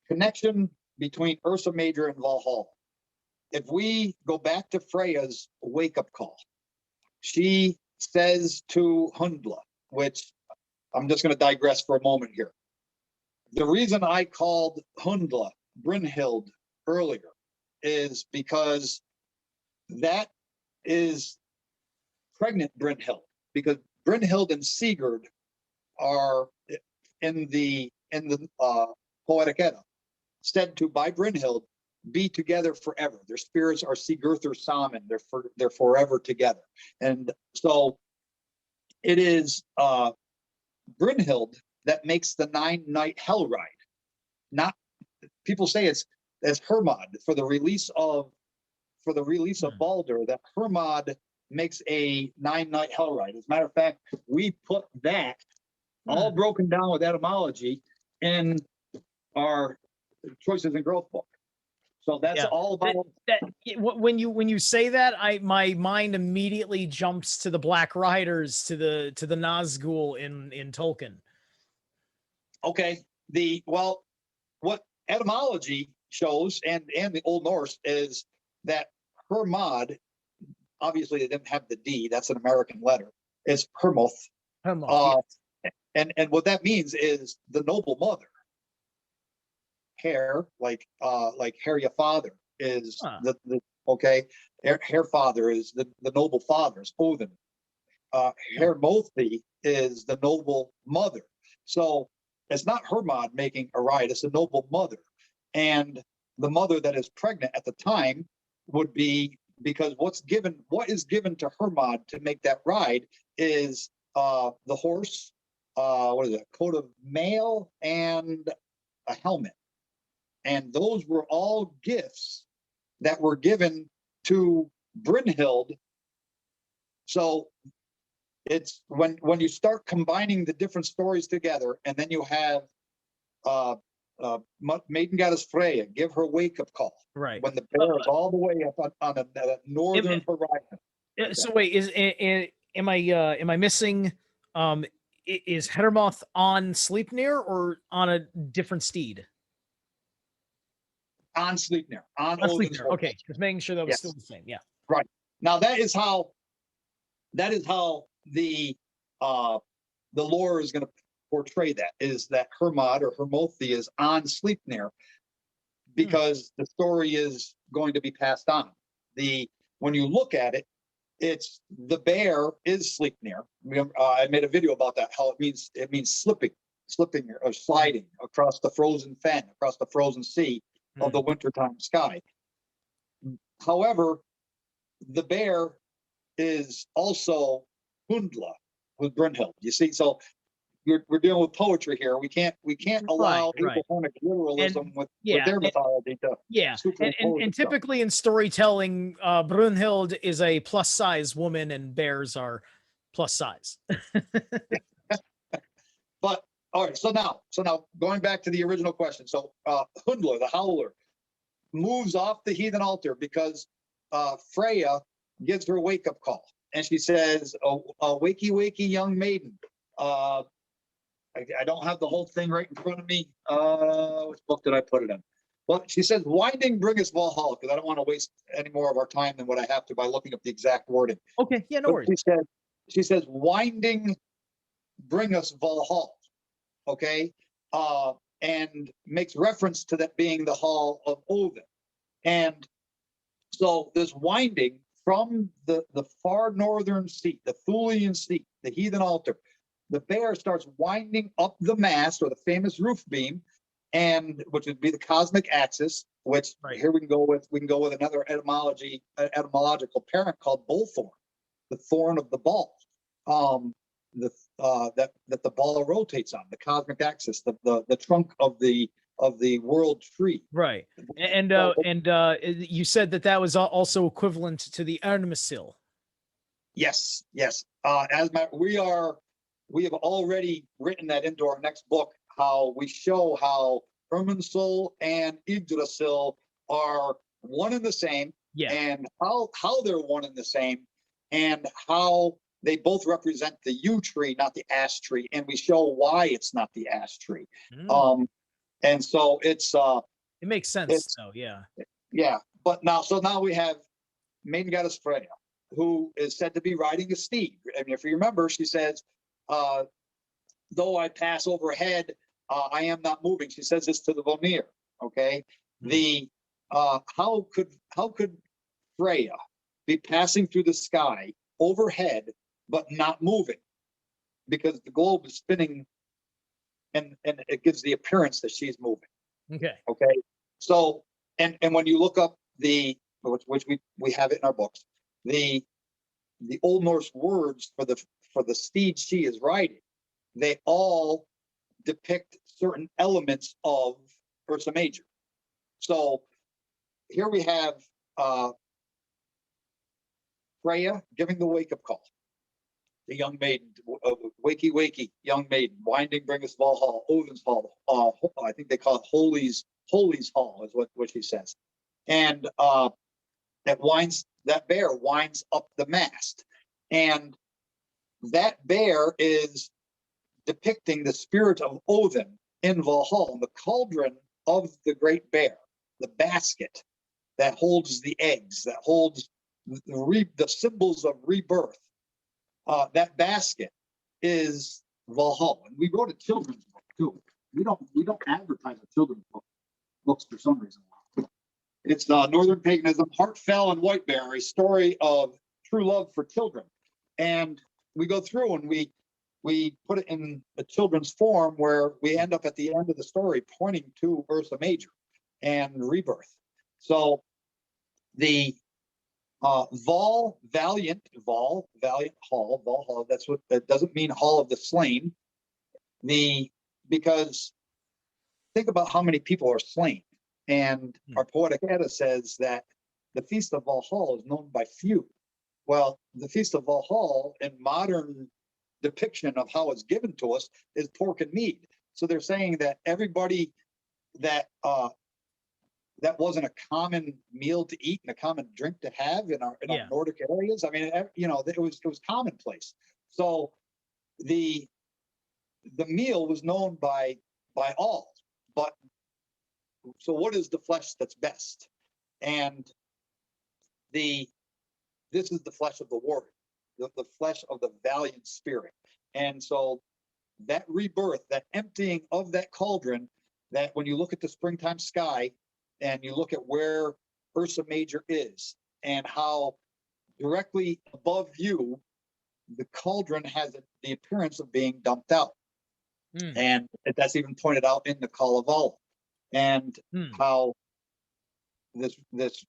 connection between Ursa Major and Valhalla. If we go back to Freya's wake-up call, she says to Hundla, which I'm just going to digress for a moment here. The reason I called Hundla Brynhild earlier is because that is pregnant Brynhild, because Brynhild and Sigurd are in the Poetic Edda said to by Brynhild be together forever. Their spirits are Sigurður Saman. They're forever together. And so it is Brynhild that makes the 9-night hell ride. Not people say it's Hermod for the release of Baldur, that Hermod makes a 9-night hell ride. As a matter of fact, we put that all broken down with etymology in our choices and growth book. So that's all about when you say that, my mind immediately jumps to the Black Riders, to the Nazgul in Tolkien. Okay. What etymology shows and the Old Norse is that Hermod, obviously they didn't have the D, that's an American letter, is Hermoth. And what that means is the noble mother. Hair, like Hair your father is the Hair father is the noble father is Odin. Hair Mothi is the noble mother. So it's not Hermod making a ride, it's the noble mother. And the mother that is pregnant at the time would be, because what is given to Hermod to make that ride is the horse, what is it, a coat of mail and a helmet. And those were all gifts that were given to Brynhild. So it's when you start combining the different stories together, and then you have maiden goddess Freya give her wake-up call. Right. When the bear is all the way up on a northern horizon. So wait, am I missing? Is Hermoth on Sleipnir or on a different steed? On Sleipnir, on Odin's horse. Okay, just making sure that was still the same. Yeah. Right. Now that is how the lore is going to portray that, is that Hermod or Hermothi is on Sleipnir because the story is going to be passed on. When you look at it, it's the bear is Sleipnir. I made a video about that, how it means slipping or sliding across the frozen fen, across the frozen sea of the wintertime sky. However, the bear is also Hundla with Brynhild. You see, so we're dealing with poetry here. We can't allow Abrahamic literalism with their mythology to and typically in storytelling, Brynhild is a plus size woman and bears are plus size. But all right, so now going back to the original question. So Hundla, the Howler, moves off the heathen altar because Freya gives her wake-up call. And she says, wakey, wakey, young maiden. I don't have the whole thing right in front of me. Which book did I put it in? Well, she says, winding bring us Valhalla, because I don't want to waste any more of our time than what I have to by looking up the exact wording. Okay, yeah, no worries. She says, winding bring us Valhalla. Okay. And makes reference to that being the hall of Odin. And So this winding from the far northern seat, the Thulian seat, the heathen altar, the bear starts winding up the mast or the famous roof beam, and which would be the cosmic axis. Which Right. here we can go with another etymological parent called bullthorn, the thorn of the ball. That the ball rotates on the cosmic axis, the trunk of the world tree. Right. And you said that was also equivalent to the Artemissil. Yes, yes. We have already written that into our next book, how we show how Irminsul and Yggdrasil are one and the same, Yeah. and how they're one and the same, and how they both represent the yew tree, not the ash tree, and we show why it's not the ash tree. And so it makes sense. So yeah. But now we have maiden goddess Freya, who is said to be riding a steed. And if you remember, she says, though I pass overhead, I am not moving. She says this to the Vanir. Okay. How could Freya be passing through the sky overhead but not moving? Because the globe is spinning, and it gives the appearance that she's moving. Okay. So and when you look up which we have it in our books, the Old Norse words for the steed she is riding, they all depict certain elements of Ursa Major. So here we have Freya giving the wake-up call. The young maiden, wakey, wakey, young maiden, winding bringeth Valhalla, Odin's hall. I think they call it Holy's hall, is what she says. And that bear winds up the mast. And that bear is depicting the spirit of Odin in Valhalla, the cauldron of the great bear, the basket that holds the eggs, that holds the symbols of rebirth. That basket is Valhalla. And we wrote a children's book too. We don't advertise a children's books for some reason. It's Northern Paganism, Heartfell and White Bear, a story of true love for children. And we go through and we put it in a children's form where we end up at the end of the story pointing to Ursa Major and rebirth. So the Valiant Hall, Valhalla, that doesn't mean Hall of the Slain. Because think about how many people are slain. And our Poetic Edda says that the Feast of Valhalla is known by few. Well, the Feast of Valhalla in modern depiction of how it's given to us is pork and meat. So they're saying that everybody that wasn't a common meal to eat and a common drink to have in our Nordic areas. I mean, it was commonplace. So the meal was known by all. But so what is the flesh that's best? And this is the flesh of the warrior, the flesh of the valiant spirit. And so that rebirth, that emptying of that cauldron, that when you look at the springtime sky and you look at where Ursa Major is and how directly above you, the cauldron has the appearance of being dumped out. And that's even pointed out in the Kalevala, and how this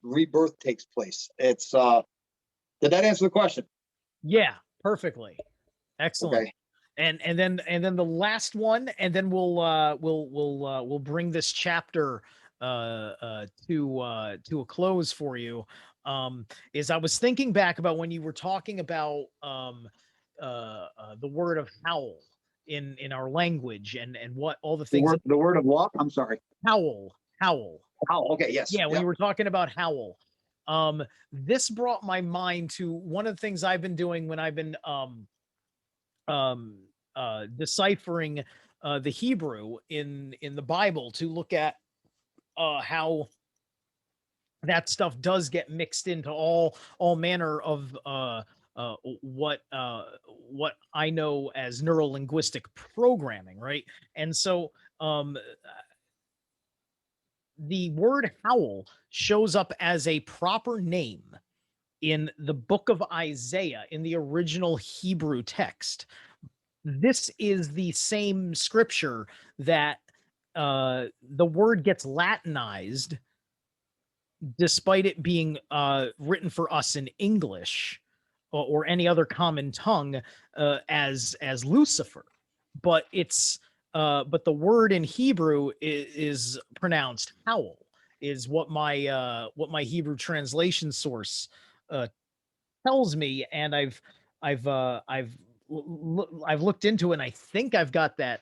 rebirth takes place. It's did that answer the question? Yeah, perfectly. Excellent. Okay. And then the last one, and then we'll bring this chapter to a close for you. Is I was thinking back about when you were talking about the word of howl in our language and what all the things. The word of what? I'm sorry. Howl. Oh, okay, yes. Yeah, when you were talking about howl. This brought my mind to one of the things I've been doing when I've been deciphering the Hebrew in the Bible to look at how that stuff does get mixed into all manner of what I know as neurolinguistic programming, right? And so the word howl shows up as a proper name in the book of Isaiah in the original Hebrew text. This is the same scripture that the word gets Latinized despite it being written for us in English or any other common tongue as Lucifer, but but the word in Hebrew is pronounced howl. Is what my Hebrew translation source uh, tells me, and I've looked into it, and I think I've got that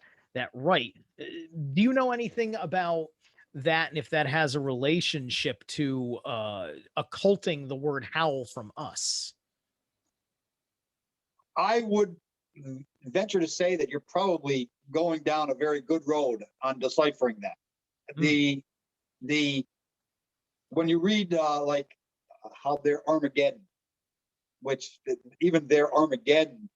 right. Do you know anything about that, and if that has a relationship to occulting the word howl from us? I would venture to say that you're probably going down a very good road on deciphering that. Mm. The when you read like how their Armageddon, which even their Armageddon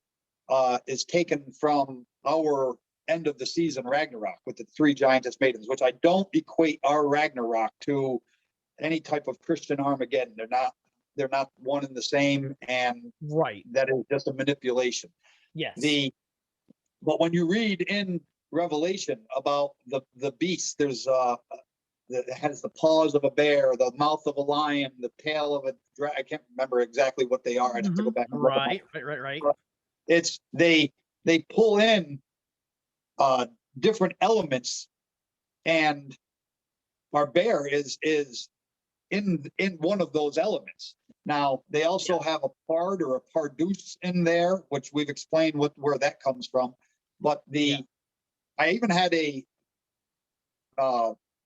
is taken from our end of the season Ragnarok with the three giantess maidens, which I don't equate our Ragnarok to any type of Christian Armageddon. They're not one and the same, and Right. that is just a manipulation. Yes. But when you read in Revelation about the beast, there's it has the paws of a bear, the mouth of a lion, the tail of a I can't remember exactly what they are. I'd have to go back and look them up. Right. It's they pull in different elements, and our bear is in one of those elements. Now they also have a pard or a pardoose in there, which we've explained where that comes from. But I even had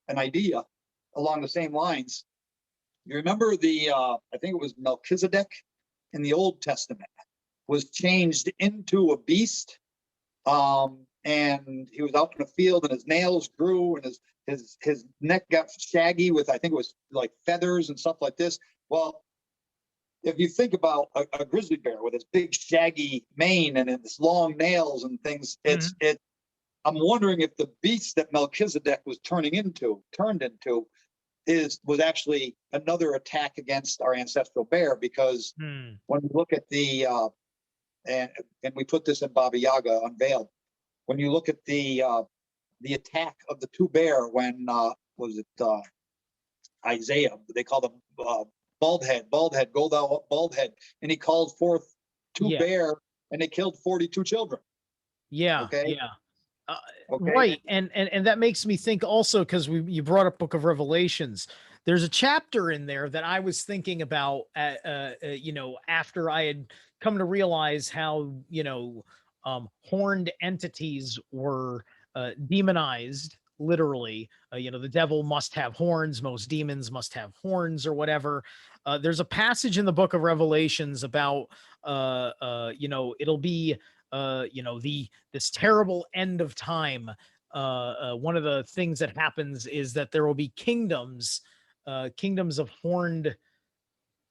an idea along the same lines. You remember I think it was Melchizedek in the Old Testament was changed into a beast, and he was out in the field, and his nails grew, and his neck got shaggy with, I think it was like feathers and stuff like this. Well, if you think about a grizzly bear with its big shaggy mane and its long nails and things, I'm wondering if the beast that Melchizedek was turned into was actually another attack against our ancestral bear, because when you look at and we put this in Baba Yaga Unveiled, when you look at the attack of the two bear when was it Isaiah, they call them bald head, go thou bald head, and he called forth two bear, and they killed 42 children. Yeah. Okay. Okay. Right. And that makes me think also, because you brought up Book of Revelations. There's a chapter in there that I was thinking about, after I had come to realize how, horned entities were demonized, literally. The devil must have horns. Most demons must have horns or whatever. There's a passage in the Book of Revelations about, it'll be this terrible end of time. One of the things that happens is that there will be kingdoms of horned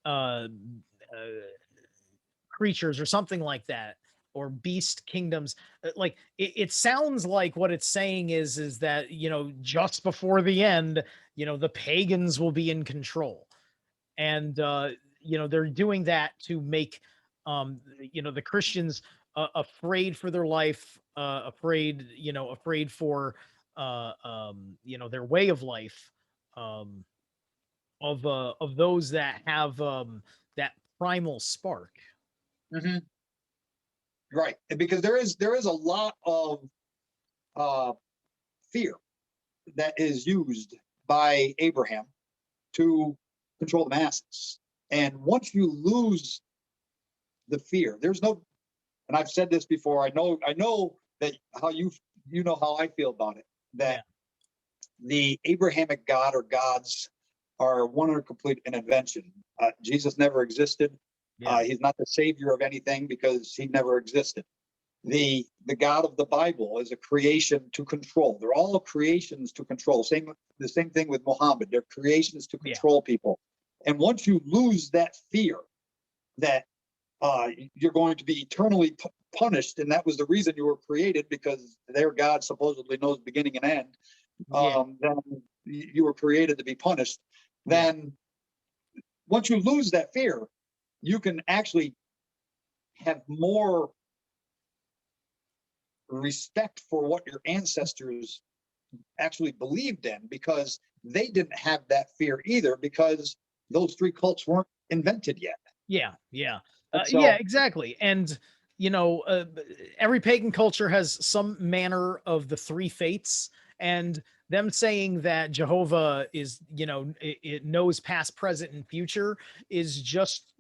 uh, creatures or something like that, or beast kingdoms. Like it sounds like what it's saying is that just before the end, the pagans will be in control, and they're doing that to make the Christians afraid for their life, afraid for their way of life, um, of those that have that primal spark. Mm-hmm. Right, because there is a lot of fear that is used by Abraham to control the masses, and once you lose the fear, there's no. And I've said this before. I know that how you know how I feel about it. That the Abrahamic God or gods are one and complete an invention. Jesus never existed. He's not the savior of anything because he never existed. The God of the Bible is a creation to control. They're all creations to control. The same thing with Muhammad. They're creations to control people. And once you lose that fear that you're going to be eternally punished, and that was the reason you were created, because their God supposedly knows beginning and end. Yeah. then you were created to be punished. Yeah. Then once you lose that fear, you can actually have more respect for what your ancestors actually believed in, because they didn't have that fear either, because those three cults weren't invented yet. Yeah. Yeah. And Yeah, so, exactly. And every pagan culture has some manner of the three fates, and them saying that Jehovah is, it knows past, present, and future is just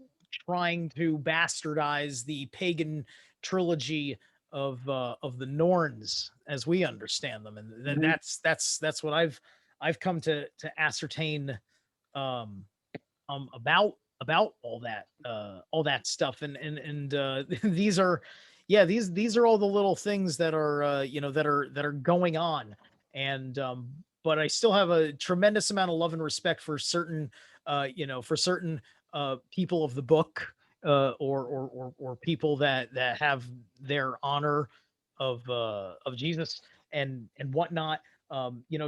trying to bastardize the pagan trilogy of the Norns as we understand them, and mhm, that's what I've come to ascertain um about all that stuff. And these are, yeah, these are all the little things that are that are going on. And but I still have a tremendous amount of love and respect for certain for certain people of the book, or people that have their honor of Jesus and whatnot.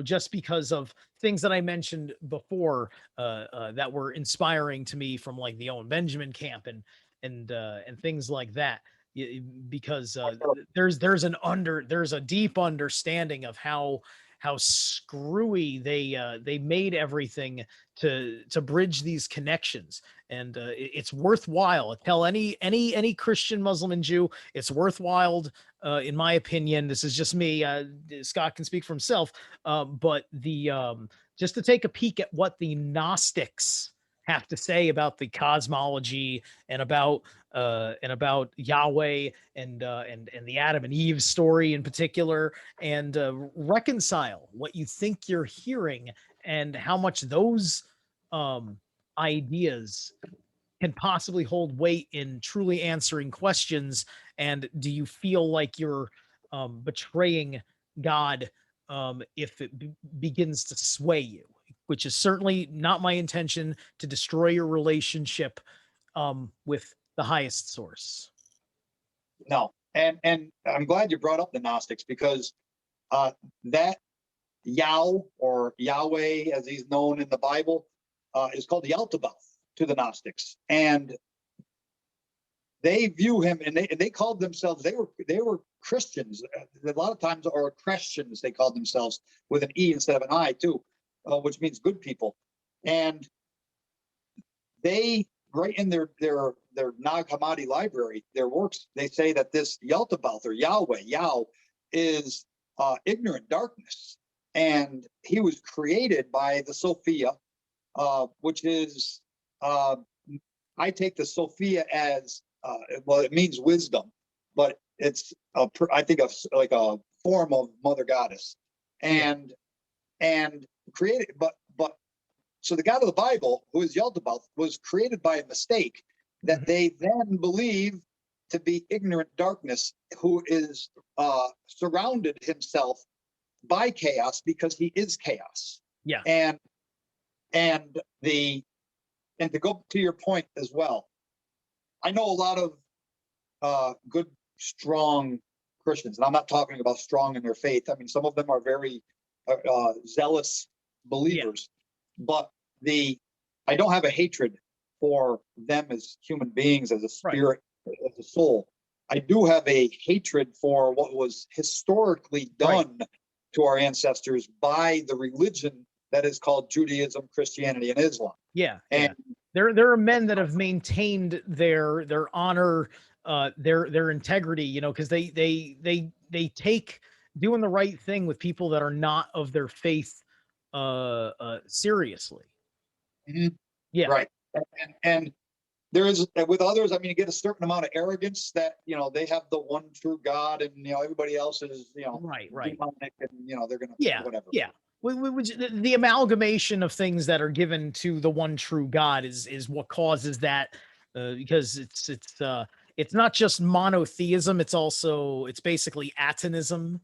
Just because of things that I mentioned before, that were inspiring to me from like the Owen Benjamin camp and things like that. Because there's a deep understanding of how screwy they made everything to bridge these connections. And it's worthwhile. Tell any Christian, Muslim, and Jew, it's worthwhile. In my opinion, this is just me. Scott can speak for himself. But the just to take a peek at what the Gnostics have to say about the cosmology and about Yahweh and the Adam and Eve story in particular, and reconcile what you think you're hearing and how much those ideas can possibly hold weight in truly answering questions. And do you feel like you're betraying God if it begins to sway you? Which is certainly not my intention, to destroy your relationship with the highest source. no. And I'm glad you brought up the Gnostics, because that Yah, or Yahweh as he's known in the Bible, is called Yaldabaoth to the Gnostics. And they view him, and they called themselves, they were Christians. A lot of times, or Christians, they called themselves with an E instead of an I too, which means good people. And they, right in their Nag Hammadi library, their works, they say that this Yaldabaoth, or Yahweh, Yao, is ignorant darkness, and he was created by the Sophia, which is, I take the Sophia as, well, it means wisdom, but it's I think of like a form of Mother Goddess, Yeah. and created, but so the God of the Bible, who is Yaldabaoth, was created by a mistake that Mhm. they then believe to be ignorant darkness, who is surrounded himself by chaos because he is chaos. Yeah. And and the and to go to your point as well, I know a lot of good, strong Christians, and I'm not talking about strong in their faith. I mean, some of them are very zealous Yeah. believers, but the I don't have a hatred for them as human beings, as a Right. spirit, as a soul. I do have a hatred for what was historically Right. done to our ancestors by the religion that is called Judaism, Christianity, and Islam. Yeah. And Yeah. There are men that have maintained their honor, their integrity, because they take doing the right thing with people that are not of their faith seriously. Mhm. Yeah. Right. And there is, with others, I mean, you get a certain amount of arrogance that, they have the one true God, and, everybody else is, Right. Right. demonic, and, they're going to, Yeah. whatever. Yeah. Which the amalgamation of things that are given to the one true God is what causes that, because it's not just monotheism, it's basically atonism,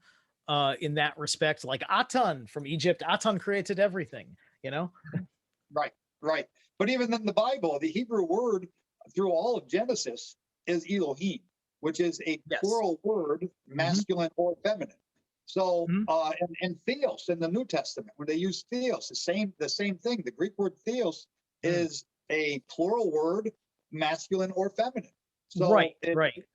in that respect. Like Aton from Egypt, Aton created everything, you know? Right. Right. But even in the Bible, the Hebrew word through all of Genesis is Elohim, which is a Yes. plural word, Mhm. masculine or feminine. So, Mhm. and theos in the New Testament, when they use theos, the same thing. The Greek word theos Mm. is a plural word, masculine or feminine. Right, So it, right.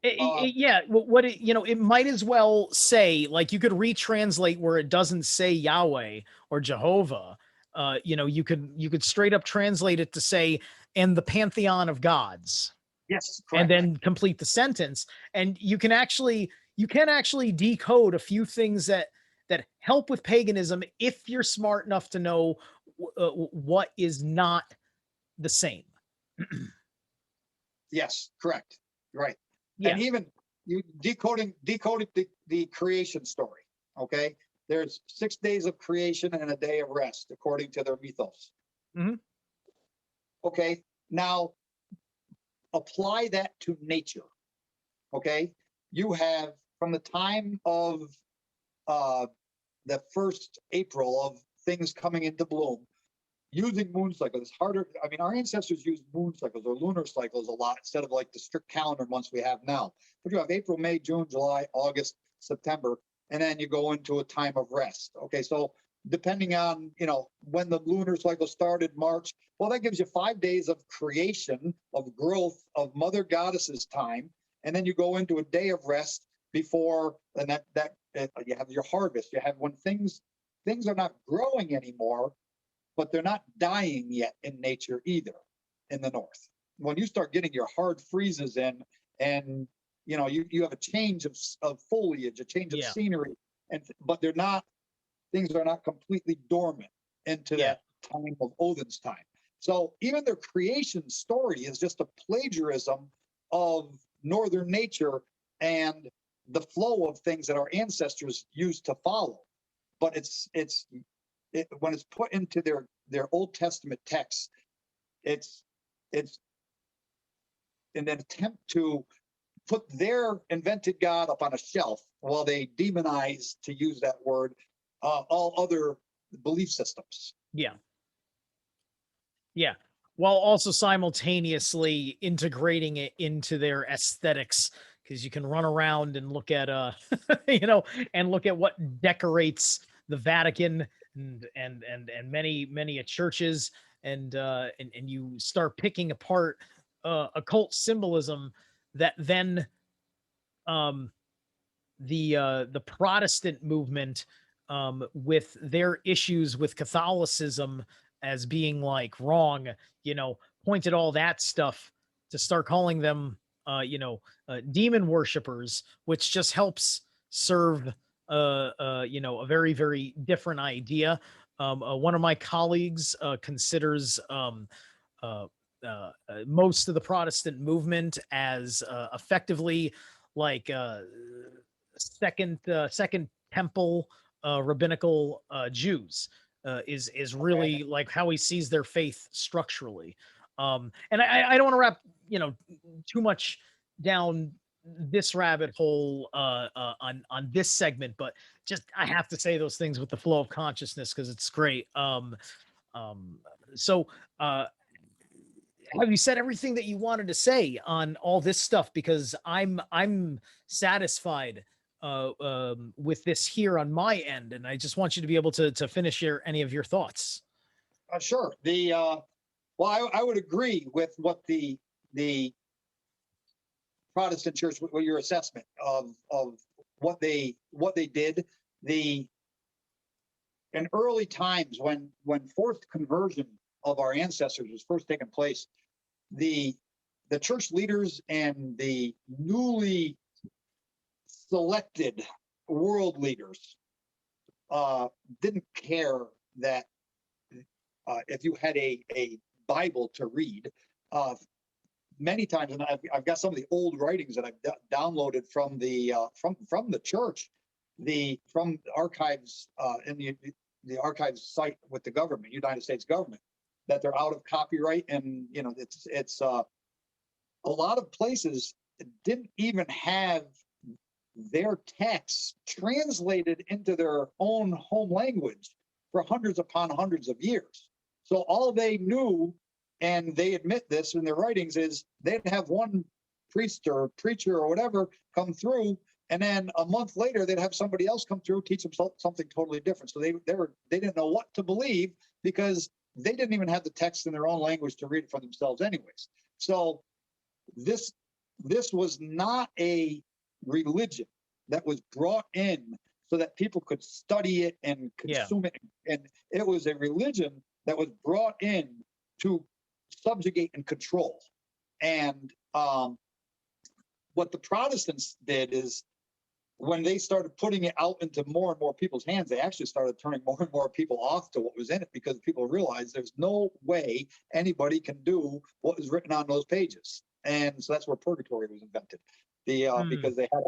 uh, Yeah, what it, it might as well say, like, you could retranslate where it doesn't say Yahweh or Jehovah. You could straight up translate it to say, and the pantheon of gods, yes, and correct. then complete the sentence. And you can actually decode a few things that help with paganism if you're smart enough to know what is not the same. Yes, correct. Right. And Yeah. even you decoding the creation story. Okay. There's 6 days of creation and a day of rest, according to their mythos. Mhm. Okay. Now apply that to nature. Okay. You have from the time of uh, the first April of things coming into bloom, using moon cycles. It's harder. I mean, our ancestors used moon cycles or lunar cycles a lot instead of like the strict calendar months we have now. But you have April, May, June, July, August, September, and then you go into a time of rest. Okay, so depending on when the lunar cycle started, March, well, that gives you 5 days of creation, of growth, of Mother Goddess's time, and then you go into a day of rest before, and that you have your harvest. You have when things are not growing anymore, but they're not dying yet in nature either in the north. When you start getting your hard freezes in, and you have a change of foliage, a change of Yeah. scenery, but things are not completely dormant into Yeah. that time of Odin's time. So even their creation story is just a plagiarism of northern nature and the flow of things that our ancestors used to follow. But when it's put into their Old Testament texts, it's it's in an attempt to put their invented God up on a shelf while they demonize, to use that word, all other belief systems. Yeah. Yeah. While also simultaneously integrating it into their aesthetics, because you can run around and look at and look at what decorates the Vatican and many churches, and you start picking apart occult symbolism that then um the Protestant movement, with their issues with Catholicism as being like wrong, pointed all that stuff to start calling them, demon worshippers, which just helps serve, a very, very different idea. One of my colleagues considers uh, most of the Protestant movement as effectively like second temple rabbinical Jews, is Okay. really like how he sees their faith structurally. And I don't want to wrap too much down this rabbit hole on this segment, but just I have to say those things with the flow of consciousness because it's great. Um, so uh, have you said everything that you wanted to say on all this stuff? Because I'm satisfied with this here on my end, and I just want you to be able to finish any of your thoughts. Sure. Well, I would agree with what the Protestant church, what your assessment of what they did. The In early times, when forced conversion of our ancestors was first taking place, the the church leaders and the newly selected world leaders didn't care that if you had a Bible to read. Uh, Many times, and I've got some of the old writings that I've downloaded from the church, from archives in the archives site with the government, United States government, that they're out of copyright, and it's a lot of places didn't even have their texts translated into their own home language for hundreds upon hundreds of years. So all they knew, and they admit this in their writings, is they'd have one priest or preacher or whatever come through And then a month later, they'd have somebody else come through, teach them something totally different. So they didn't know what to believe because they didn't even have the text in their own language to read it for themselves anyways. So this was not a religion that was brought in so that people could study it and consume it. And it was a religion that was brought in to subjugate and control. And what the Protestants did is when they started putting it out into more and more people's hands, they actually started turning more and more people off to what was in it because people realized there's no way anybody can do what was written on those pages. And so that's where purgatory was invented. Because they had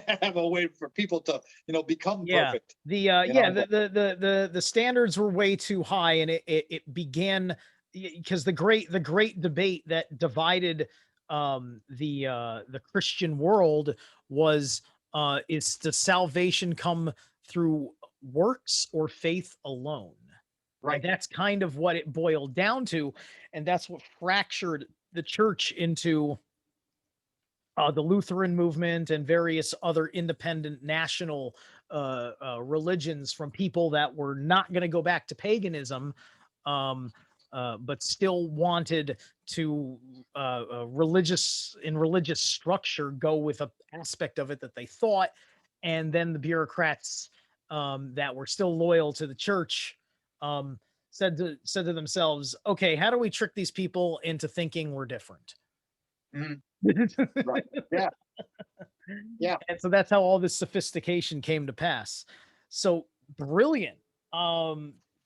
to have a way for people to, become perfect. The standards were way too high, and it began because the great debate that divided the Christian world was is does salvation come through works or faith alone? Right. And that's kind of what it boiled down to, and that's what fractured the church into the Lutheran movement and various other independent national religions from people that were not going to go back to paganism, but still wanted to religious structure go with an aspect of it that they thought, and then the bureaucrats that were still loyal to the church said to themselves, "Okay, how do we trick these people into thinking we're different?" Mm-hmm. Right. Yeah. Yeah. And so that's how all this sophistication came to pass. So brilliant.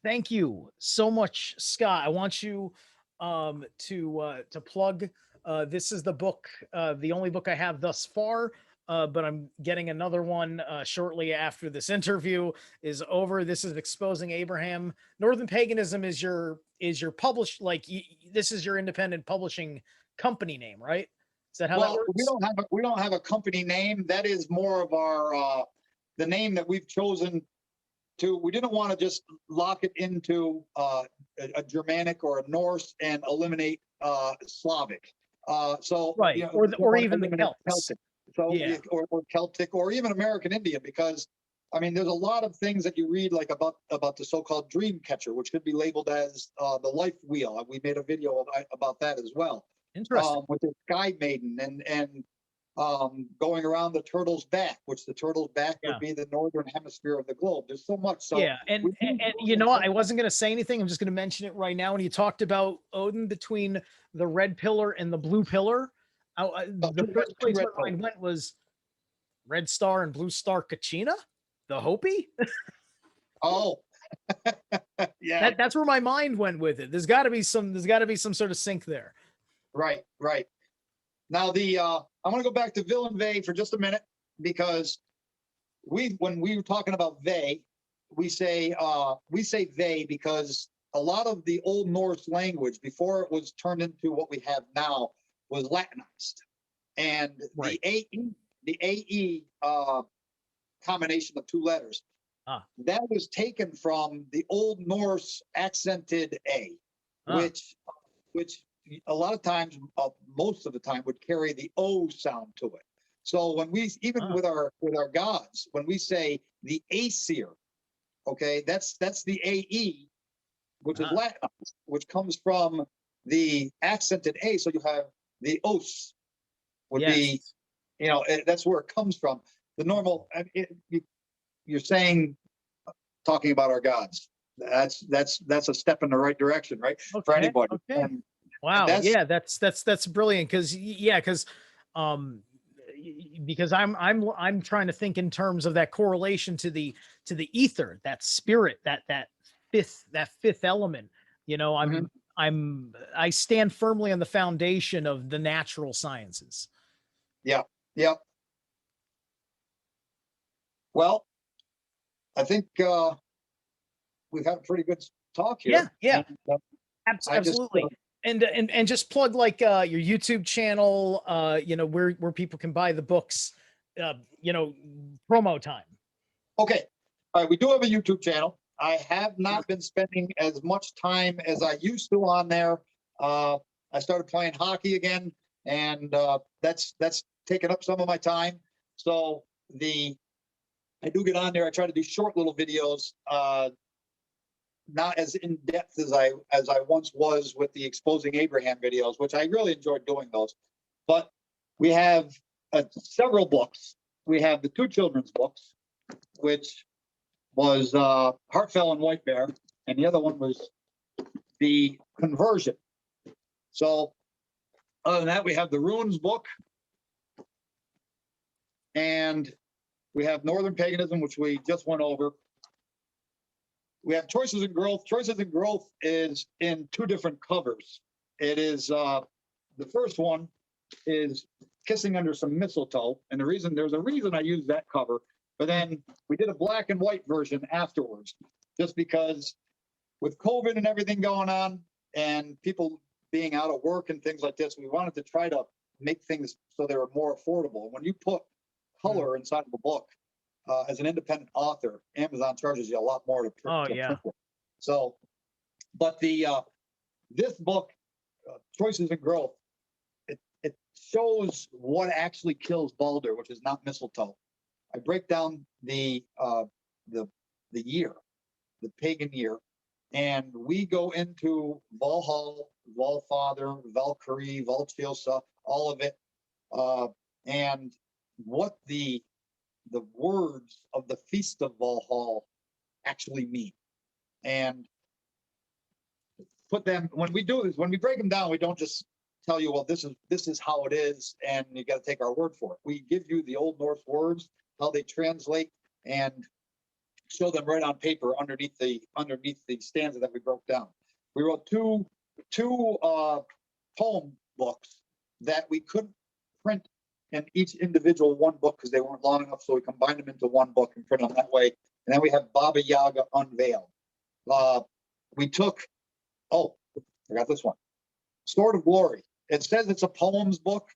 Thank you so much, Scott. I want you to plug. This is the book, the only book I have thus far. But I'm getting another one shortly after this interview is over. This is Exposing Abraham. Northern Paganism is your published, like this is your independent publishing company name, right? Is that how that works? We don't have a company name. That is more of our the name that we've chosen to. We didn't want to just lock it into a Germanic or a Norse and eliminate Slavic. So right, or even the Celts. Celtic. So or Celtic or even American Indian, because I mean, there's a lot of things that you read like about the so-called dream catcher, which could be labeled as the life wheel. We made a video about that as well. Interesting. With the Sky Maiden and going around the turtle's back, which the turtle's back would be the northern hemisphere of the globe. There's so much. So and you know what? I wasn't going to say anything. I'm just going to mention it right now. When you talked about Odin between the red pillar and the blue pillar, the first place my mind went was Red Star and Blue Star Kachina, the Hopi. Oh, yeah. That's where my mind went with it. There's got to be some sort of sync there. Right. Now I'm going to go back to Vil and Ve for just a minute, because when we were talking about they, we say they because a lot of the Old Norse language before it was turned into what we have now was Latinized, and the AE combination of two letters that was taken from the Old Norse accented A, which a lot of times, most of the time, would carry the O sound to it. So when we, even with our gods, when we say the Aesir, okay, that's the AE, which is Latin, which comes from the accented A. So you have the os, would be, that's where it comes from. The normal, you're saying, talking about our gods. That's a step in the right direction, right? Okay, for anybody. Okay. Wow. That's brilliant. Because I'm trying to think in terms of that correlation to the ether, that spirit, that fifth element. I stand firmly on the foundation of the natural sciences. Yeah. Well, I think we've had a pretty good talk here. Yeah. Absolutely. And just plug like your YouTube channel, where people can buy the books, promo time. Okay. All right. We do have a YouTube channel. I have not been spending as much time as I used to on there. I started playing hockey again, and that's taken up some of my time. So I do get on there. I try to do short little videos, not as in depth as I once was with the exposing Abraham videos, which I really enjoyed doing those. But we have several books. We have the 2 children's books, which was Heartfell and White Bear, and the other one was the Conversion. So other than that, we have the Runes book, and we have Northern Paganism, which we just went over. We have Choices in Growth. Choices in Growth is in 2 different covers. It is the first one is Kissing Under Some Mistletoe, and there's a reason I use that cover. But then we did a black and white version afterwards, just because with COVID and everything going on, and people being out of work and things like this, we wanted to try to make things so they were more affordable. When you put color inside of a book, as an independent author, Amazon charges you a lot more to print. Print it. So, but this book, Choices in Growth, it shows what actually kills Balder, which is not mistletoe. I break down the year, the pagan year, and we go into Valhall, Valfather, Valkyrie, Valtiosa, all of it, and what the words of the Feast of Valhall actually mean. And put them, when we do this, when we break them down, we don't just tell you, well, this is how it is, and you got to take our word for it. We give you the Old Norse words, how they translate, and show them right on paper underneath the stanza that we broke down. We wrote two poem books that we couldn't print in each individual one book because they weren't long enough, so we combined them into one book and print them that way. And then we have Baba Yaga Unveiled. We took, I got this one, Sword of Glory. It says it's a poems book,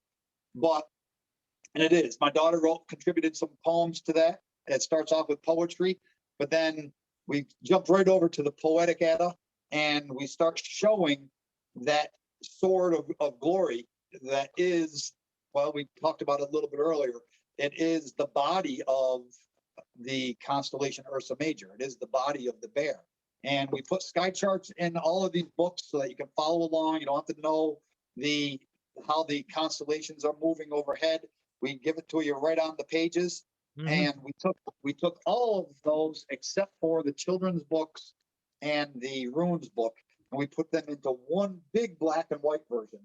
and it is. My daughter contributed some poems to that. It starts off with poetry, but then we jump right over to the Poetic Edda, and we start showing that Sword of Glory that is, well, we talked about it a little bit earlier. It is the body of the constellation Ursa Major. It is the body of the bear. And we put sky charts in all of these books so that you can follow along. You don't have to know how the constellations are moving overhead. We give it to you right on the pages. Mm-hmm. And we took all of those except for the children's books and the Runes book, and we put them into one big black and white version.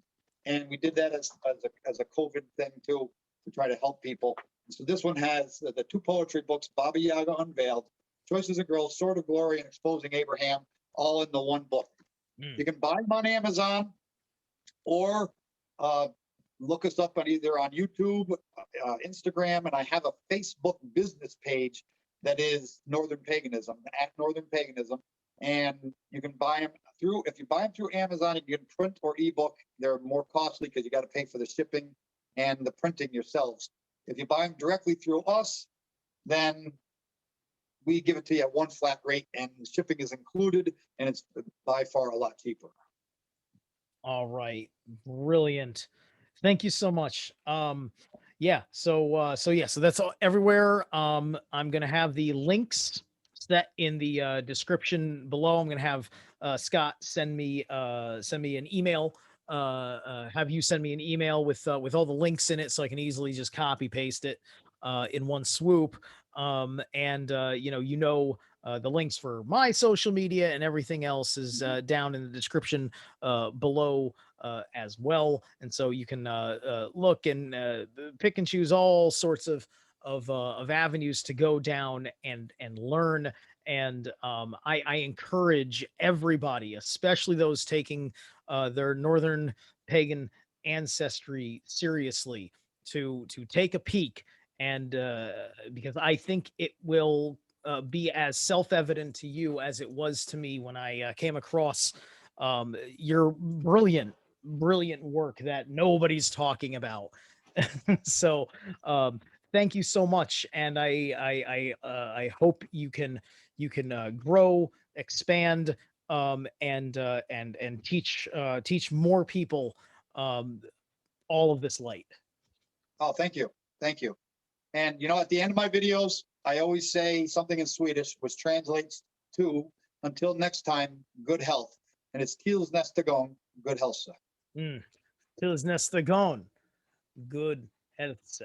And we did that as a COVID thing too, to try to help people. So this one has the 2 poetry books, Baba Yaga Unveiled, Choices of Girls, Sword of Glory, and Exposing Abraham, all in the one book. You can buy them on Amazon, or look us up either on YouTube, Instagram, and I have a Facebook business page that is Northern Paganism, at Northern Paganism. And you can buy them if you buy them through Amazon, you can print or ebook. They're more costly because you got to pay for the shipping and the printing yourselves. If you buy them directly through us, then we give it to you at one flat rate, and shipping is included, and it's by far a lot cheaper. All right. Brilliant. Thank you so much. So that's all everywhere. I'm going to have the links set in the description below. I'm going to have Scott send me an email, have you send me an email with all the links in it, so I can easily just copy paste it in one swoop. The links for my social media and everything else is down in the description below as well. And so you can look and pick and choose all sorts of avenues to go down and learn. And I encourage everybody, especially those taking their Northern pagan ancestry seriously, to take a peek. And because I think it will be as self-evident to you as it was to me when I came across your brilliant work that nobody's talking about. So thank you so much, and I hope you can grow, expand, and teach more people all of this light. Oh, thank you. And, you know, at the end of my videos, I always say something in Swedish, which translates to, until next time, good health. And it's tills nästa gång, good health. Tills nästa gång. Good health.